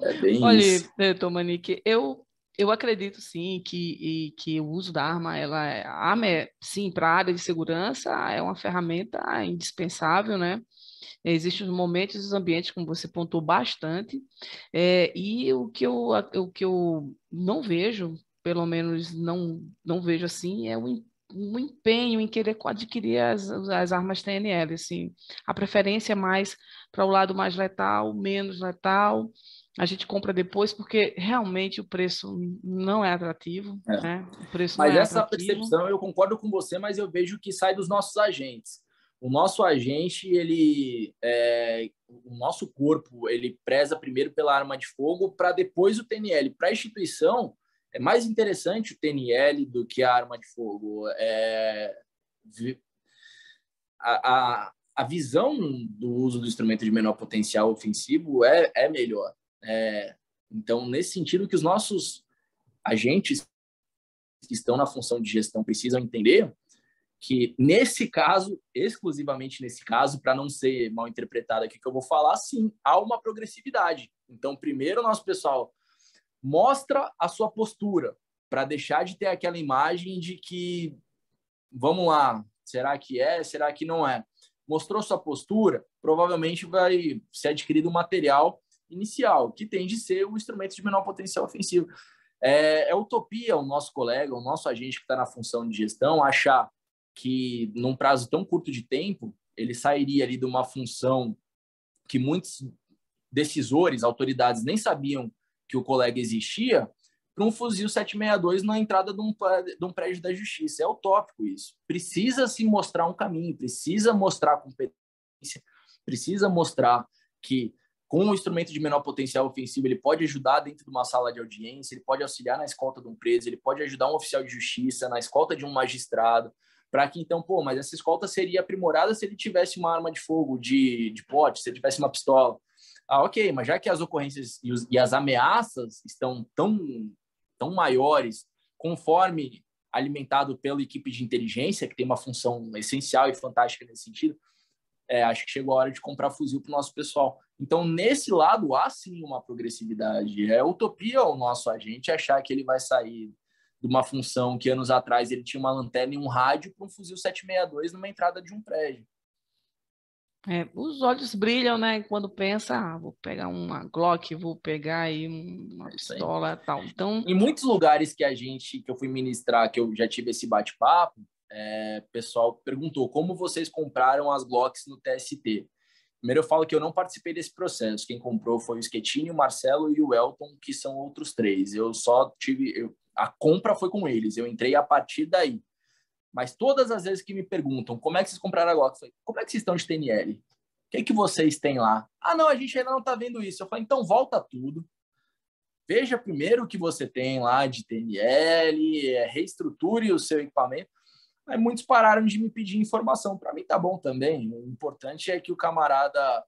É bem Olha, isso. Tomanique, eu acredito sim que o uso da arma, a arma sim, para a área de segurança, é uma ferramenta indispensável, né? Existem os momentos e os ambientes, como você pontuou bastante, e o que eu não vejo, pelo menos não vejo assim, é um empenho em querer adquirir as armas TNL, assim. A preferência é mais para o lado mais letal, menos letal. A gente compra depois porque realmente o preço não é atrativo, né? O preço não Mas é essa atrativo. percepção, eu concordo com você, mas eu vejo que sai dos nossos agentes. O nosso agente, o nosso corpo, ele preza primeiro pela arma de fogo para depois o TNL. Para a instituição, é mais interessante o TNL do que a arma de fogo. A visão do uso do instrumento de menor potencial ofensivo é melhor. Então, nesse sentido, que os nossos agentes que estão na função de gestão precisam entender que, nesse caso, exclusivamente nesse caso, para não ser mal interpretado aqui que eu vou falar, sim, há uma progressividade. Então, primeiro, o nosso pessoal mostra a sua postura, para deixar de ter aquela imagem de que, vamos lá, será que é, será que não é? Mostrou sua postura, provavelmente vai ser adquirido um material inicial, que tem de ser o instrumento de menor potencial ofensivo. É utopia o nosso colega, o nosso agente que está na função de gestão, achar que, num prazo tão curto de tempo, ele sairia ali de uma função que muitos decisores, autoridades, nem sabiam que o colega existia, para um fuzil 762 na entrada de um prédio da justiça. É utópico isso. Precisa se mostrar um caminho, precisa mostrar competência, precisa mostrar que, com um instrumento de menor potencial ofensivo, ele pode ajudar dentro de uma sala de audiência, ele pode auxiliar na escolta de um preso, ele pode ajudar um oficial de justiça na escolta de um magistrado, para que, então, mas essa escolta seria aprimorada se ele tivesse uma arma de fogo, de pote, se ele tivesse uma pistola. Ok, mas já que as ocorrências e as ameaças estão tão maiores, conforme alimentado pela equipe de inteligência, que tem uma função essencial e fantástica nesse sentido, acho que chegou a hora de comprar fuzil para o nosso pessoal. Então, nesse lado, há sim uma progressividade. É utopia o nosso agente achar que ele vai sair de uma função que anos atrás ele tinha uma lanterna e um rádio para um fuzil 762 numa entrada de um prédio. Os olhos brilham, né? Quando pensa, vou pegar uma Glock, vou pegar aí uma pistola e tal. Então, em muitos lugares que eu fui ministrar, que eu já tive esse bate-papo, o pessoal perguntou como vocês compraram as Glocks no TST. Primeiro eu falo que eu não participei desse processo. Quem comprou foi o Schettini, o Marcelo e o Elton, que são outros 3. Eu só tive... a compra foi com eles. Eu entrei a partir daí. Mas todas as vezes que me perguntam como é que vocês compraram a Glock, eu falei, como é que vocês estão de TNL? O que vocês têm lá? Ah, não, a gente ainda não está vendo isso. Eu falei, então volta tudo. Veja primeiro o que você tem lá de TNL, reestruture o seu equipamento. Aí muitos pararam de me pedir informação. Para mim tá bom também. O importante é que o camarada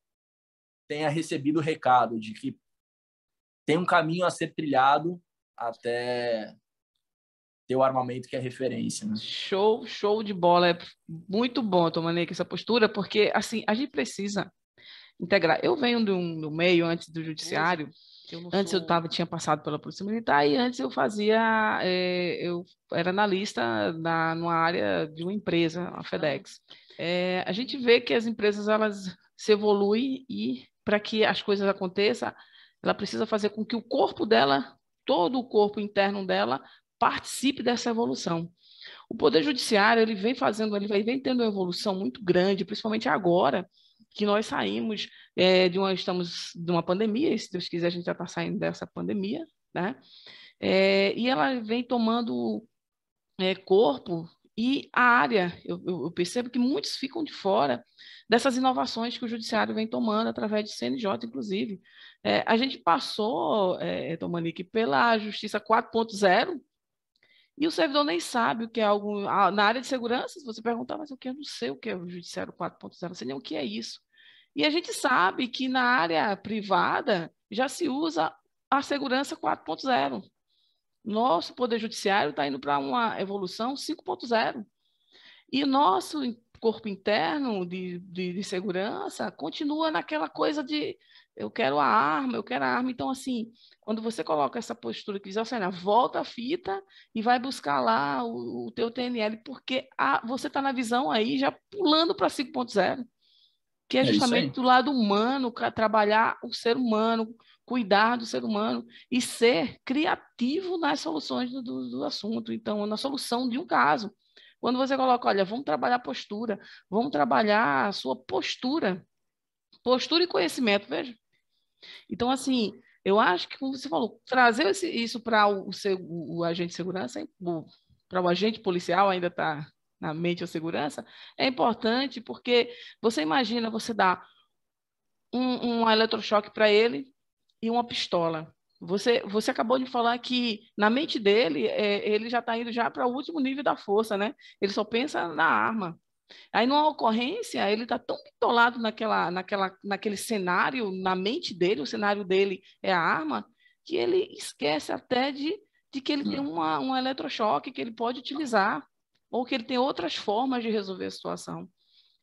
tenha recebido o recado de que tem um caminho a ser trilhado até ter o armamento que é referência, né? Show de bola. É muito bom, Tomaneque, essa postura, porque assim, a gente precisa integrar. Eu venho do meio antes do judiciário. Antes eu tinha passado pela Polícia Militar e antes eu fazia, eu era analista numa área de uma empresa, a FedEx. A gente vê que as empresas elas se evoluem e para que as coisas aconteçam, ela precisa fazer com que o corpo dela, todo o corpo interno dela, participe dessa evolução. O Poder Judiciário ele vem tendo uma evolução muito grande, principalmente agora que nós saímos estamos de uma pandemia, e se Deus quiser a gente já está saindo dessa pandemia, né? E ela vem tomando corpo e a área, eu percebo que muitos ficam de fora dessas inovações que o judiciário vem tomando através de CNJ, inclusive. A gente passou, Tomanique, pela Justiça 4.0, e o servidor nem sabe o que é algo. Na área de segurança, se você perguntar, mas o que? Eu não sei o que é o Judiciário 4.0, não sei nem o que é isso. E a gente sabe que na área privada já se usa a segurança 4.0. Nosso Poder Judiciário está indo para uma evolução 5.0. E o nosso corpo interno de segurança continua naquela coisa de eu quero a arma, eu quero a arma. Então, assim, quando você coloca essa postura que diz, assim, volta a fita e vai buscar lá o teu TNL, porque você está na visão aí já pulando para 5.0, que é isso justamente aí. do lado humano, trabalhar o ser humano, cuidar do ser humano e ser criativo nas soluções do assunto. Então, na solução de um caso. Quando você coloca, olha, vamos trabalhar postura, vamos trabalhar a sua postura, postura e conhecimento, veja. Então, assim, eu acho que, como você falou, trazer isso para o agente de segurança, para o agente policial, ainda está na mente a segurança, é importante porque você imagina você dar um eletrochoque para ele e uma pistola. Você acabou de falar que na mente dele ele já está indo já para o último nível da força, né? Ele só pensa na arma. Aí, numa ocorrência, ele está tão bitolado naquele cenário, na mente dele, o cenário dele é a arma, que ele esquece até de que ele tem um eletrochoque que ele pode utilizar, ou que ele tem outras formas de resolver a situação.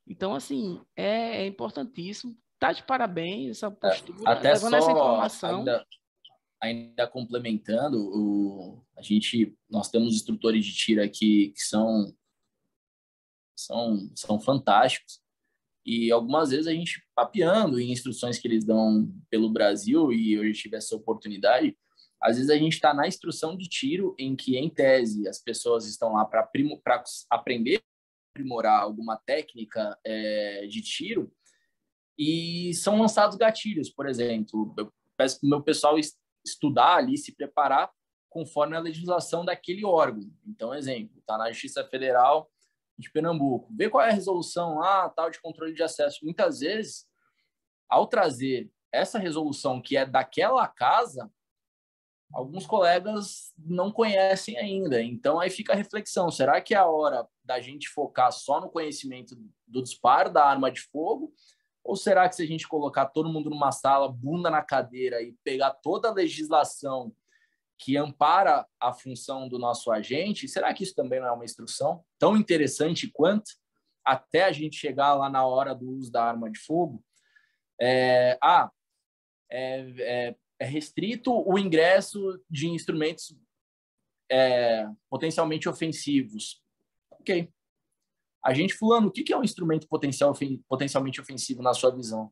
Então, assim, é importantíssimo. Tá de parabéns essa postura, Até levando essa só informação. ainda complementando, nós temos instrutores de tiro aqui que são fantásticos. E algumas vezes a gente papeando em instruções que eles dão pelo Brasil, e eu tive essa oportunidade, às vezes a gente está na instrução de tiro em que, em tese, as pessoas estão lá para aprender a aprimorar alguma técnica de tiro, e são lançados gatilhos, por exemplo. Eu peço para o meu pessoal estudar ali, se preparar conforme a legislação daquele órgão. Então, exemplo, está na Justiça Federal de Pernambuco, vê qual é a resolução lá, tal, de controle de acesso. Muitas vezes, ao trazer essa resolução que é daquela casa, alguns colegas não conhecem ainda. Então, aí fica a reflexão, será que é a hora da gente focar só no conhecimento do disparo da arma de fogo? Ou será que se a gente colocar todo mundo numa sala, bunda na cadeira e pegar toda a legislação que ampara a função do nosso agente, será que isso também não é uma instrução tão interessante quanto até a gente chegar lá na hora do uso da arma de fogo? É restrito o ingresso de instrumentos potencialmente ofensivos. Ok. Agente fulano, o que é um instrumento potencialmente ofensivo na sua visão?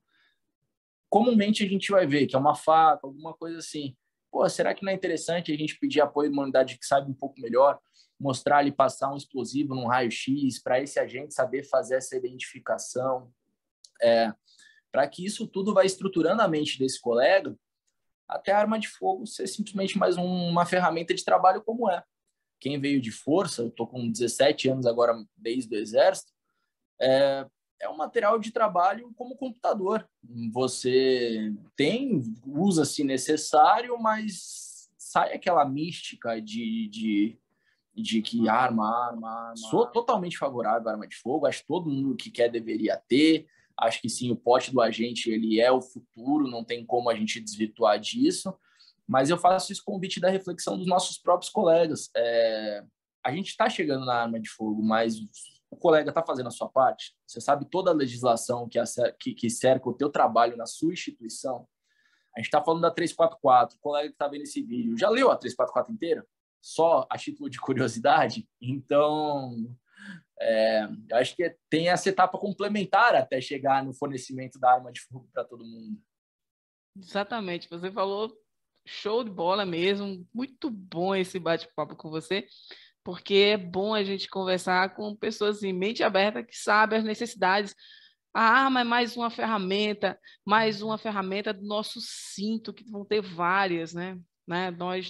Comumente a gente vai ver que é uma faca, alguma coisa assim. Pô, será que não é interessante a gente pedir apoio de uma unidade que saiba um pouco melhor, mostrar ali, passar um explosivo num raio-x, para esse agente saber fazer essa identificação, para que isso tudo vai estruturando a mente desse colega até a arma de fogo ser simplesmente mais uma ferramenta de trabalho como é. quem veio de força, eu estou com 17 anos agora desde o Exército, é um material de trabalho como computador. Você usa se necessário, mas sai aquela mística de que arma. Sou totalmente favorável à arma de fogo, acho que todo mundo que quer deveria ter. Acho que sim, o porte do agente ele é o futuro, não tem como a gente desvirtuar disso. Mas eu faço esse convite da reflexão dos nossos próprios colegas. A gente está chegando na arma de fogo, mas o colega está fazendo a sua parte? Você sabe toda a legislação que cerca o teu trabalho na sua instituição? A gente está falando da 344. O colega que está vendo esse vídeo já leu a 344 inteira? Só a título de curiosidade? Então, eu acho que tem essa etapa complementar até chegar no fornecimento da arma de fogo para todo mundo. Exatamente, você falou show de bola mesmo, muito bom esse bate-papo com você, porque é bom a gente conversar com pessoas em mente aberta que sabem as necessidades. A arma é mais uma ferramenta do nosso cinto, que vão ter várias, né?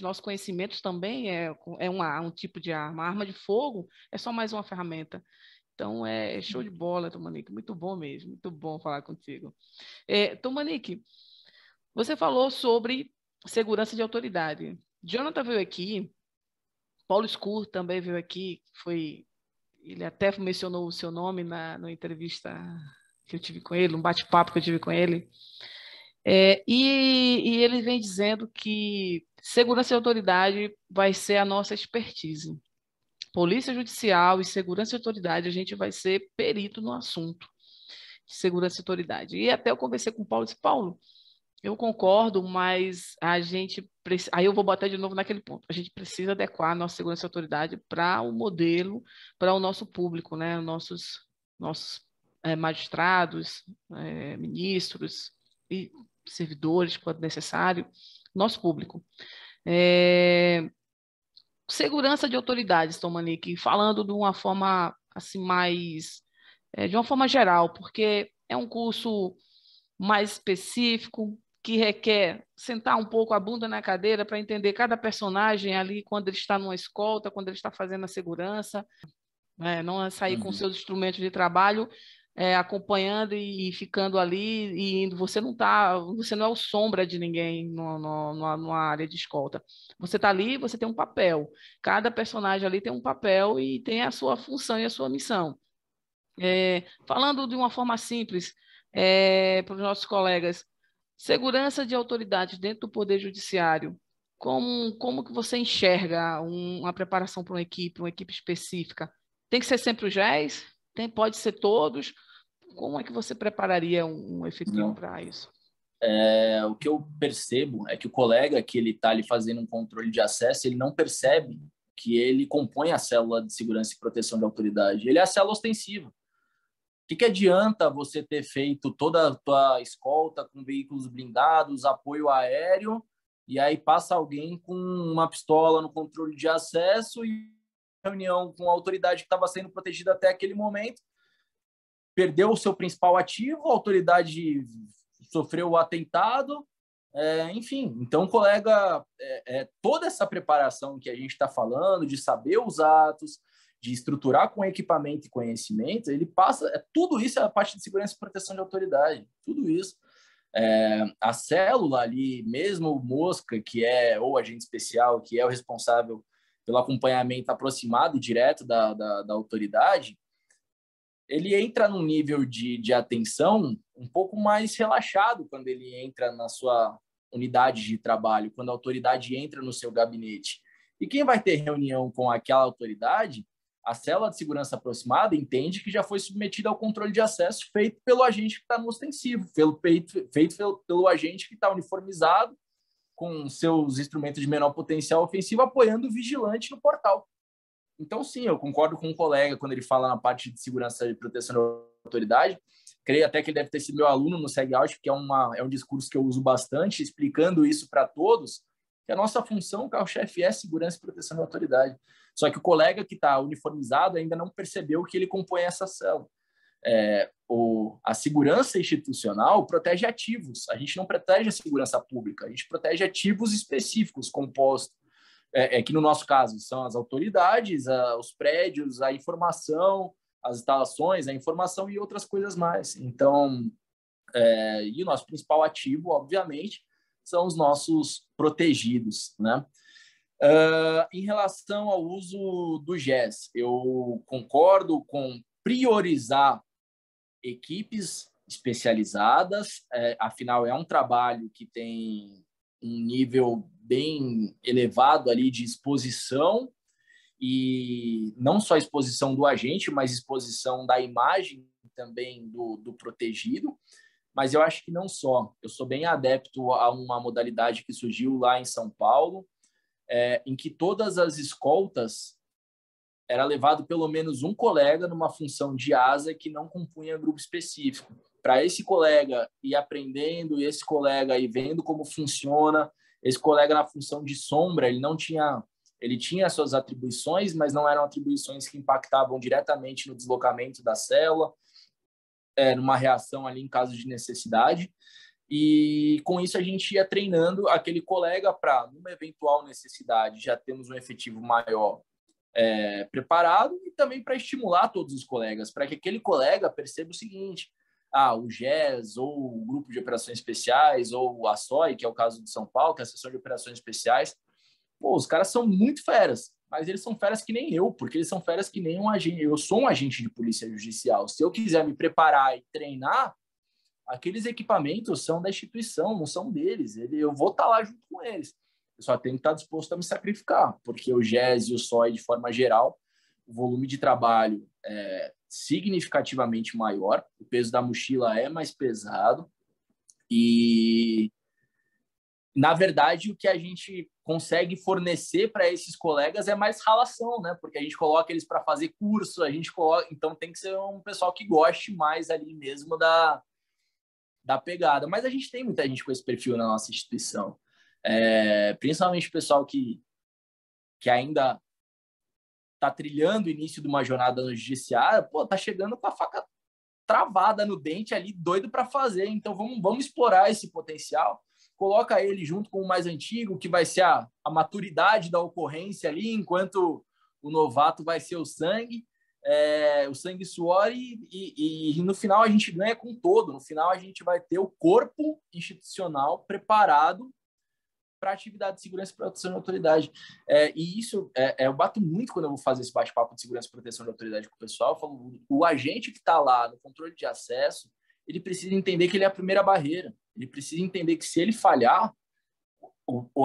Nosso conhecimento também um tipo de arma. A arma de fogo é só mais uma ferramenta. Então, é show de bola, Tomanique. Muito bom mesmo, muito bom falar contigo. Tomanique, você falou sobre segurança de autoridade. Jonathan veio aqui, Paulo Scur também veio aqui, ele até mencionou o seu nome na entrevista que eu tive com ele, um bate-papo que eu tive com ele. E ele vem dizendo que segurança e autoridade vai ser a nossa expertise. Polícia Judicial e segurança e autoridade, a gente vai ser perito no assunto de segurança e autoridade. E até eu conversei com o Paulo e disse, Paulo, eu concordo, mas a gente precisa. Aí eu vou botar de novo naquele ponto. A gente precisa adequar a nossa segurança e autoridade para o modelo, para o nosso público, né? Nossos magistrados, ministros e servidores, quando necessário, nosso público. Segurança de autoridades, Tom Manique, falando de uma forma assim mais, de uma forma geral, porque é um curso mais específico, que requer sentar um pouco a bunda na cadeira para entender cada personagem ali quando ele está numa escolta, quando ele está fazendo a segurança, não é sair com seus instrumentos de trabalho acompanhando e ficando ali e indo. Você não é o sombra de ninguém numa área de escolta. Você está ali, você tem um papel. Cada personagem ali tem um papel e tem a sua função e a sua missão. Falando de uma forma simples, para os nossos colegas, segurança de autoridades dentro do Poder Judiciário, como que você enxerga uma preparação para uma equipe específica? Tem que ser sempre os GES? Pode ser todos? Como é que você prepararia um efetivo para isso? O que eu percebo é que o colega que ele está ali fazendo um controle de acesso, ele não percebe que ele compõe a célula de segurança e proteção de autoridade. Ele é a célula ostensiva. O que adianta você ter feito toda a tua escolta com veículos blindados, apoio aéreo, e aí passa alguém com uma pistola no controle de acesso e reunião com a autoridade que estava sendo protegida até aquele momento, perdeu o seu principal ativo, a autoridade sofreu o atentado, enfim. Então, colega, toda essa preparação que a gente está falando, de saber os atos, de estruturar com equipamento e conhecimento, ele passa, tudo isso é a parte de segurança e proteção de autoridade, tudo isso. A célula ali, mesmo o Mosca, que é ou agente especial, que é o responsável pelo acompanhamento aproximado e direto da autoridade, ele entra num nível de atenção um pouco mais relaxado quando ele entra na sua unidade de trabalho, quando a autoridade entra no seu gabinete. E quem vai ter reunião com aquela autoridade, a célula de segurança aproximada entende que já foi submetida ao controle de acesso feito pelo agente que está no ostensivo, feito pelo agente que está uniformizado, com seus instrumentos de menor potencial ofensivo, apoiando o vigilante no portal. Então, sim, eu concordo com um colega quando ele fala na parte de segurança e proteção da autoridade. Creio até que ele deve ter sido meu aluno no SegAuto, que é um discurso que eu uso bastante, explicando isso para todos, que a nossa função, o carro-chefe, é segurança e proteção da autoridade. Só que o colega que está uniformizado ainda não percebeu que ele compõe essa célula. A segurança institucional protege ativos. A gente não protege a segurança pública, a gente protege ativos específicos compostos que no nosso caso são as autoridades, os prédios, a informação, as instalações, a informação e outras coisas mais. Então, e o nosso principal ativo, obviamente, são os nossos protegidos, né? Em relação ao uso do GES, eu concordo com priorizar equipes especializadas, afinal é um trabalho que tem um nível bem elevado ali de exposição, e não só exposição do agente, mas exposição da imagem também do protegido. Mas eu acho que não só. Eu sou bem adepto a uma modalidade que surgiu lá em São Paulo, em que todas as escoltas era levado pelo menos um colega numa função de asa que não compunha grupo específico. Para esse colega ir aprendendo, e esse colega ir vendo como funciona, esse colega na função de sombra, ele tinha suas atribuições, mas não eram atribuições que impactavam diretamente no deslocamento da célula, numa reação ali em caso de necessidade. E com isso a gente ia treinando aquele colega para, numa eventual necessidade, já temos um efetivo maior preparado, e também para estimular todos os colegas, para que aquele colega perceba o seguinte: o GES, ou o Grupo de Operações Especiais, ou a SOI, que é o caso de São Paulo, que é a Seção de Operações Especiais, os caras são muito feras, mas eles são feras que nem eu, porque eles são feras que nem um agente. Eu sou um agente de polícia judicial. Se eu quiser me preparar e treinar, aqueles equipamentos são da instituição, não são deles. Eu vou estar lá junto com eles. Eu só tenho que estar disposto a me sacrificar, porque o GES e o SOI, de forma geral, o volume de trabalho é significativamente maior, o peso da mochila é mais pesado, e, na verdade, o que a gente consegue fornecer para esses colegas é mais ralação, né? Porque a gente coloca eles para fazer curso, então tem que ser um pessoal que goste mais ali mesmo da pegada. Mas a gente tem muita gente com esse perfil na nossa instituição. Principalmente o pessoal que ainda está trilhando o início de uma jornada no judiciário, tá chegando com a faca travada no dente ali, doido para fazer. Então vamos explorar esse potencial. Coloca ele junto com o mais antigo, que vai ser a maturidade da ocorrência ali, enquanto o novato vai ser o sangue e suor, e no final a gente ganha com todo. No final a gente vai ter o corpo institucional preparado para atividade de segurança e proteção de autoridade. E isso, eu bato muito quando eu vou fazer esse bate-papo de segurança e proteção de autoridade com o pessoal. Eu falo, o agente que está lá no controle de acesso, ele precisa entender que ele é a primeira barreira. Ele precisa entender que, se ele falhar,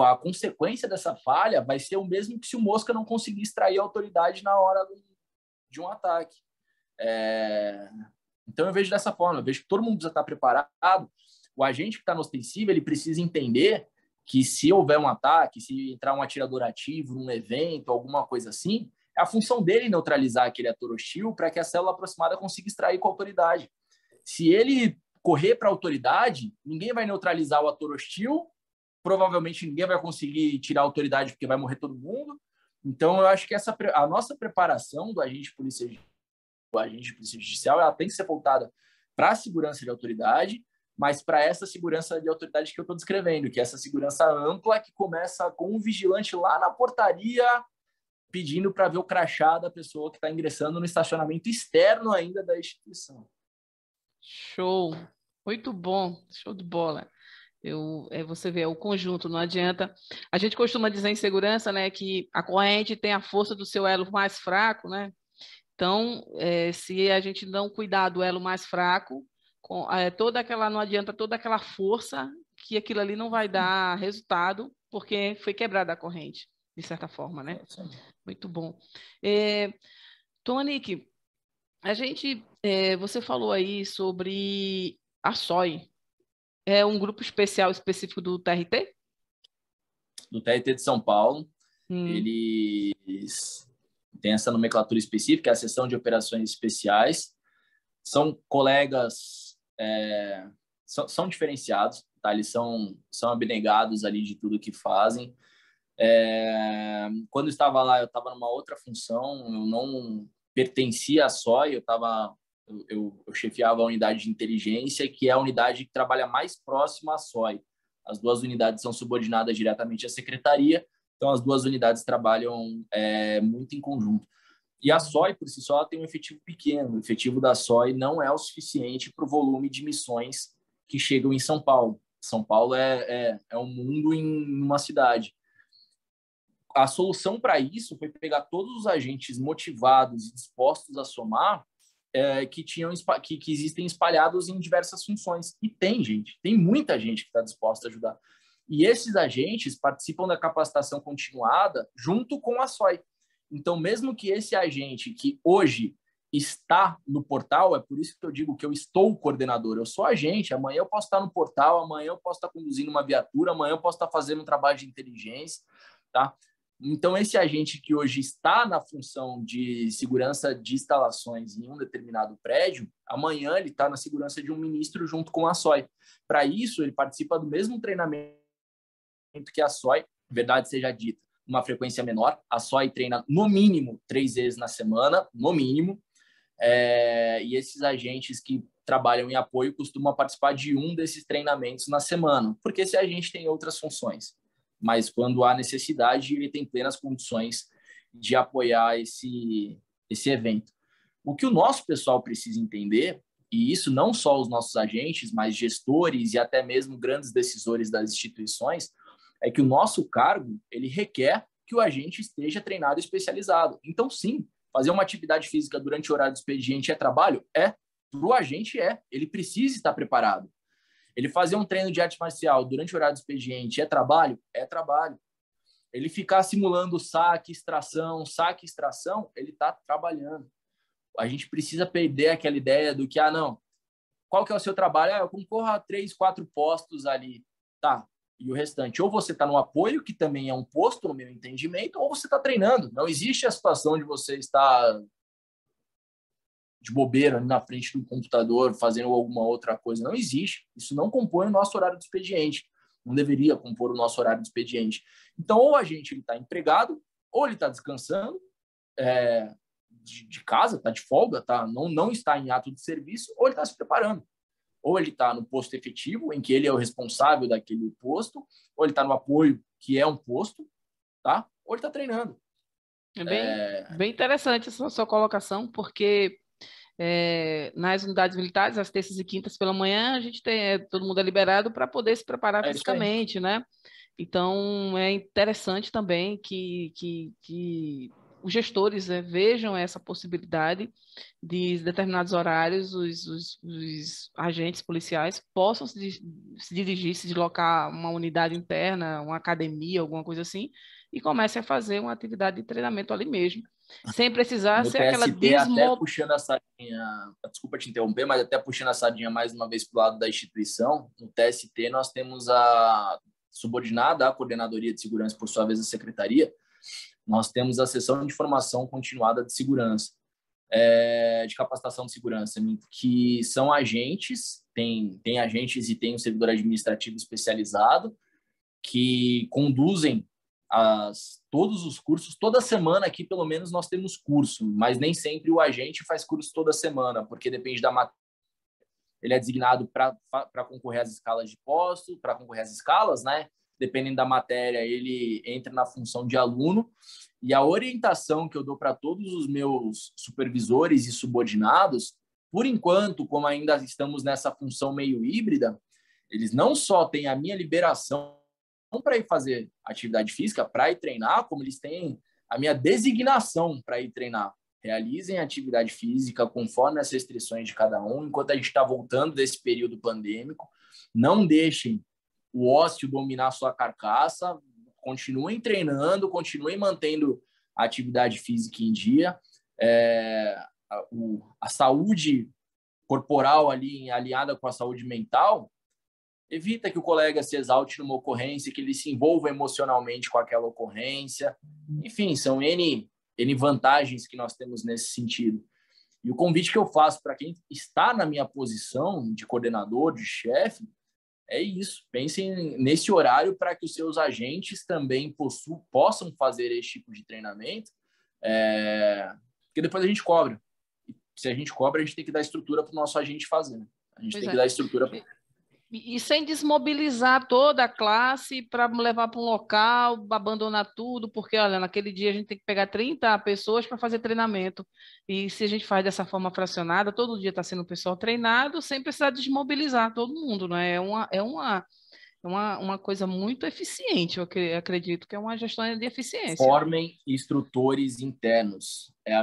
a consequência dessa falha vai ser o mesmo que se o mosca não conseguir extrair a autoridade na hora de um ataque. Então eu vejo dessa forma, eu vejo que todo mundo precisa estar preparado. O agente que está no ostensivo, ele precisa entender que, se houver um ataque, se entrar um atirador ativo num evento, alguma coisa assim, é a função dele neutralizar aquele ator hostil para que a célula aproximada consiga extrair com a autoridade. Se ele correr para a autoridade, ninguém vai neutralizar o ator hostil, provavelmente ninguém vai conseguir tirar a autoridade porque vai morrer todo mundo. Então, eu acho que a nossa preparação do agente de polícia judicial, ela tem que ser voltada para a segurança de autoridade, mas para essa segurança de autoridade que eu estou descrevendo, que é essa segurança ampla que começa com um vigilante lá na portaria pedindo para ver o crachá da pessoa que está ingressando no estacionamento externo ainda da instituição. Show! Muito bom, show de bola. Você vê, o conjunto, não adianta. A gente costuma dizer em segurança, né, que a corrente tem a força do seu elo mais fraco, né? Então, se a gente não cuidar do elo mais fraco, não adianta toda aquela força, que aquilo ali não vai dar resultado, porque foi quebrada a corrente, de certa forma, né? Muito bom. Tonic, você falou aí sobre a SOI. É um grupo específico do TRT? Do TRT de São Paulo. Eles têm essa nomenclatura específica, a Seção de Operações Especiais. São colegas, são diferenciados, tá? Eles são abnegados ali de tudo que fazem. Quando eu estava lá, eu estava numa outra função, eu não pertencia à SOI, eu chefiava a unidade de inteligência, que é a unidade que trabalha mais próxima à SOI. As duas unidades são subordinadas diretamente à secretaria, Então, as duas unidades trabalham muito em conjunto. E a SOI, por si só, ela tem um efetivo pequeno. O efetivo da SOI não é o suficiente para o volume de missões que chegam em São Paulo. São Paulo é um mundo em uma cidade. A solução para isso foi pegar todos os agentes motivados e dispostos a somar que existem espalhados em diversas funções. E tem muita gente que está disposta a ajudar. E esses agentes participam da capacitação continuada junto com a SOI. Então, mesmo que esse agente que hoje está no portal, é por isso que eu digo que eu estou coordenador, eu sou agente, amanhã eu posso estar no portal, amanhã eu posso estar conduzindo uma viatura, amanhã eu posso estar fazendo um trabalho de inteligência, tá? Então, esse agente que hoje está na função de segurança de instalações em um determinado prédio, amanhã ele está na segurança de um ministro junto com a SOI. Para isso, ele participa do mesmo treinamento que a SOI, verdade seja dita, uma frequência menor. A SOI treina no mínimo 3 vezes na semana, no mínimo. E esses agentes que trabalham em apoio costumam participar de um desses treinamentos na semana, porque esse agente tem outras funções. Mas quando há necessidade, ele tem plenas condições de apoiar esse evento. O que o nosso pessoal precisa entender, e isso não só os nossos agentes, mas gestores e até mesmo grandes decisores das instituições, é que o nosso cargo, ele requer que o agente esteja treinado e especializado. Então, sim, fazer uma atividade física durante o horário do expediente é trabalho? É. Para o agente, é. Ele precisa estar preparado. Ele fazer um treino de arte marcial durante o horário do expediente é trabalho? É trabalho. Ele ficar simulando saque, extração, ele está trabalhando. A gente precisa perder aquela ideia do que, não, qual que é o seu trabalho? Eu concorro a 3, 4 postos ali. Tá, e o restante? Ou você está no apoio, que também é um posto, no meu entendimento, ou você está treinando. Não existe a situação de você estar de bobeira na frente do computador, fazendo alguma outra coisa. Não existe. Isso não compõe o nosso horário de expediente. Não deveria compor o nosso horário de expediente. Então, ou a gente está empregado, ou ele está descansando de casa, está de folga, não está em ato de serviço, ou ele está se preparando. Ou ele está no posto efetivo, em que ele é o responsável daquele posto, ou ele está no apoio, que é um posto, tá? Ou ele está treinando. É bem interessante essa sua colocação, porque nas unidades militares, às terças e quintas pela manhã, a gente tem, todo mundo é liberado para poder se preparar fisicamente, né? Então, é interessante também que os gestores vejam essa possibilidade de determinados horários os agentes policiais possam se dirigir, se deslocar a uma unidade interna, uma academia, alguma coisa assim, e comecem a fazer uma atividade de treinamento ali mesmo, sem precisar no ser TST, aquela até puxando a sardinha, desculpa te interromper, mas até puxando a sardinha mais uma vez para o lado da instituição, no TST nós temos a subordinada à Coordenadoria de Segurança, por sua vez a Secretaria, nós temos a Seção de Formação Continuada de Segurança, de capacitação de segurança, que são agentes, tem agentes e tem um servidor administrativo especializado, que conduzem todos os cursos. Toda semana aqui, pelo menos, nós temos curso, mas nem sempre o agente faz curso toda semana, porque depende da matéria. Ele é designado para concorrer às escalas de posto, para concorrer às escalas, né? Dependendo da matéria, ele entra na função de aluno. E a orientação que eu dou para todos os meus supervisores e subordinados, por enquanto, como ainda estamos nessa função meio híbrida, eles não só têm a minha liberação para ir fazer atividade física, para ir treinar, como eles têm a minha designação para ir treinar. Realizem atividade física conforme as restrições de cada um, enquanto a gente está voltando desse período pandêmico. Não deixem o ócio dominar sua carcaça, continuem treinando, continuem mantendo a atividade física em dia. A saúde corporal ali alinhada com a saúde mental, evita que o colega se exalte numa ocorrência, que ele se envolva emocionalmente com aquela ocorrência. Enfim, são N vantagens que nós temos nesse sentido. E o convite que eu faço para quem está na minha posição de coordenador, de chefe, é isso. Pensem nesse horário para que os seus agentes também possam fazer esse tipo de treinamento, porque depois a gente cobra. E se a gente cobra, a gente tem que dar estrutura para o nosso agente fazer. Né? A gente tem que dar estrutura para... E sem desmobilizar toda a classe para levar para um local, abandonar tudo, porque, olha, naquele dia a gente tem que pegar 30 pessoas para fazer treinamento. E se a gente faz dessa forma fracionada, todo dia está sendo o pessoal treinado, sem precisar desmobilizar todo mundo, não é? É uma coisa muito eficiente, eu acredito que é uma gestão de eficiência. Formem instrutores internos. É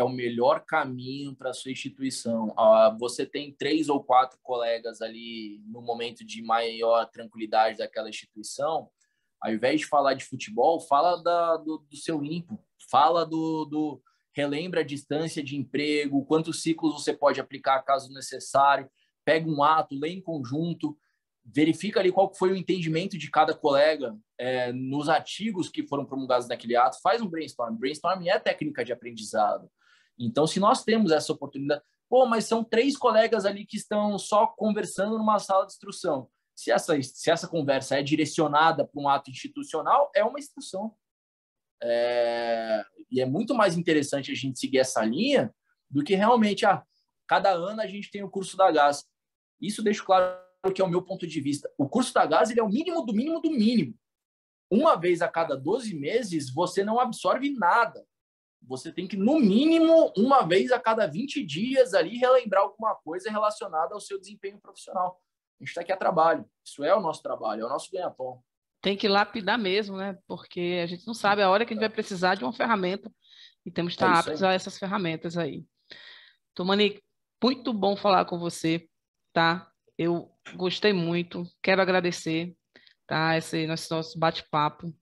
o melhor caminho para a sua instituição. Você tem 3 ou 4 colegas ali no momento de maior tranquilidade daquela instituição. Ao invés de falar de futebol, fala do seu INPO, fala relembra a distância de emprego, quantos ciclos você pode aplicar caso necessário, pega um ato, lê em conjunto, verifica ali qual foi o entendimento de cada colega nos artigos que foram promulgados naquele ato, faz um brainstorm. Brainstorming é técnica de aprendizado. Então, se nós temos essa oportunidade, mas são 3 colegas ali que estão só conversando numa sala de instrução. Se essa conversa é direcionada para um ato institucional, é uma instrução. E é muito mais interessante a gente seguir essa linha do que realmente, cada ano a gente tem o curso da GAS. Isso deixa claro que é o meu ponto de vista. O curso da GAS ele é o mínimo do mínimo do mínimo. Uma vez a cada 12 meses, você não absorve nada. Você tem que, no mínimo, uma vez a cada 20 dias ali, relembrar alguma coisa relacionada ao seu desempenho profissional. A gente está aqui a trabalho. Isso é o nosso trabalho, é o nosso ganha-pão. Tem que lapidar mesmo, né? Porque a gente não sabe a hora que a gente vai precisar de uma ferramenta e temos que estar aptos a essas ferramentas aí. Tomani, muito bom falar com você, tá? Eu gostei muito, quero agradecer, tá? Esse nosso bate-papo.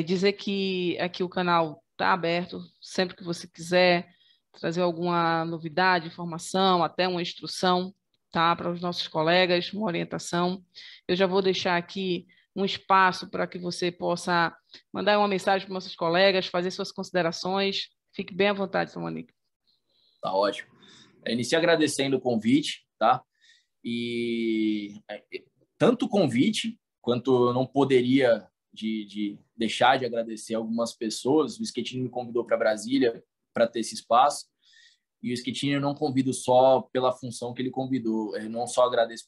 Dizer que aqui o canal está aberto, sempre que você quiser trazer alguma novidade, informação, até uma instrução, tá? Para os nossos colegas, uma orientação. Eu já vou deixar aqui um espaço para que você possa mandar uma mensagem para os nossos colegas, fazer suas considerações. Fique bem à vontade, Tomani. Tá ótimo. Inicio agradecendo o convite, tá? E tanto o convite, quanto eu não poderia de deixar de agradecer algumas pessoas. O Schettini me convidou para Brasília para ter esse espaço, e o Schettini eu não convido só pela função que ele convidou, eu não só agradeço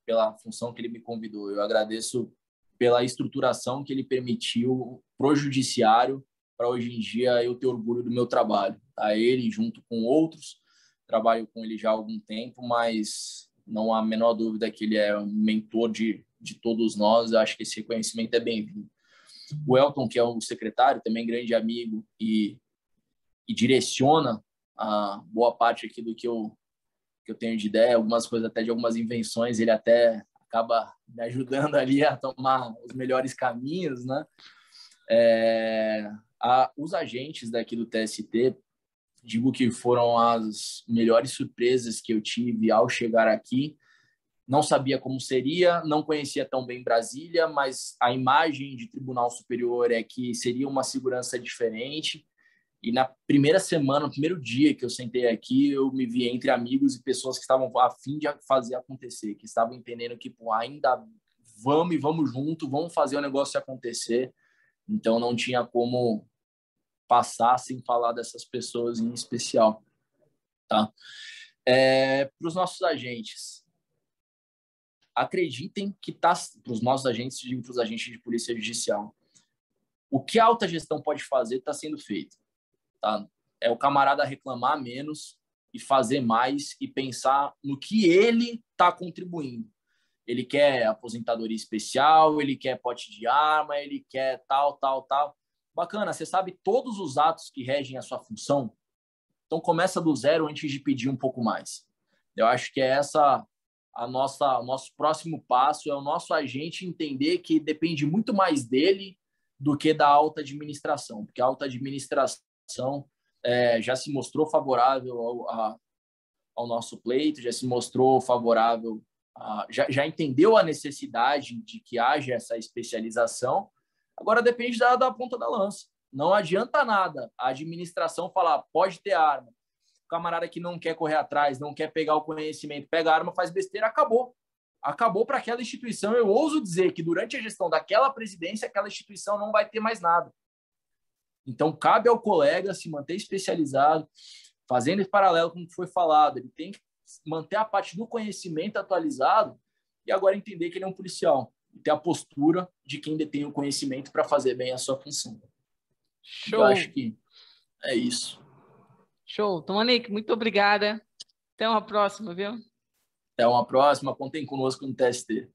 pela função que ele me convidou, eu agradeço pela estruturação que ele permitiu pro judiciário para hoje em dia eu ter orgulho do meu trabalho. Tá? Ele, junto com outros, trabalho com ele já há algum tempo, mas não há a menor dúvida que ele é um mentor de todos nós. Eu acho que esse reconhecimento é bem-vindo. O Elton, que é o secretário, também grande amigo e direciona a boa parte aqui do que eu tenho de ideia, algumas coisas até de algumas invenções, ele até acaba me ajudando ali a tomar os melhores caminhos, né? Os agentes daqui do TST, digo que foram as melhores surpresas que eu tive ao chegar aqui. Não sabia como seria, não conhecia tão bem Brasília, mas a imagem de Tribunal Superior é que seria uma segurança diferente. E na primeira semana, no primeiro dia que eu sentei aqui, eu me vi entre amigos e pessoas que estavam a fim de fazer acontecer, que estavam entendendo que ainda vamos junto, vamos fazer o negócio acontecer. Então não tinha como passar sem falar dessas pessoas em especial, tá? Para os nossos agentes, acreditem que para os nossos agentes, digo para os agentes de polícia judicial, o que a alta gestão pode fazer está sendo feito, tá? É o camarada reclamar menos e fazer mais e pensar no que ele está contribuindo. Ele quer aposentadoria especial, ele quer pote de arma, ele quer tal. Bacana, você sabe todos os atos que regem a sua função? Então começa do zero antes de pedir um pouco mais. Eu acho que é o nosso próximo passo, é o nosso agente entender que depende muito mais dele do que da alta administração, porque a alta administração já se mostrou favorável ao nosso pleito, já se mostrou favorável, já entendeu a necessidade de que haja essa especialização. Agora depende da ponta da lança. Não adianta nada a administração falar, pode ter arma. O camarada que não quer correr atrás, não quer pegar o conhecimento, pega a arma, faz besteira, acabou. Acabou para aquela instituição. Eu ouso dizer que durante a gestão daquela presidência, aquela instituição não vai ter mais nada. Então, cabe ao colega se manter especializado, fazendo esse paralelo com o que foi falado. Ele tem que manter a parte do conhecimento atualizado e agora entender que ele é um policial, e ter a postura de quem detém o conhecimento para fazer bem a sua função. Show. Eu acho que é isso. Show. Tomanique, muito obrigada. Até uma próxima, viu? Até uma próxima. Contem conosco no TST.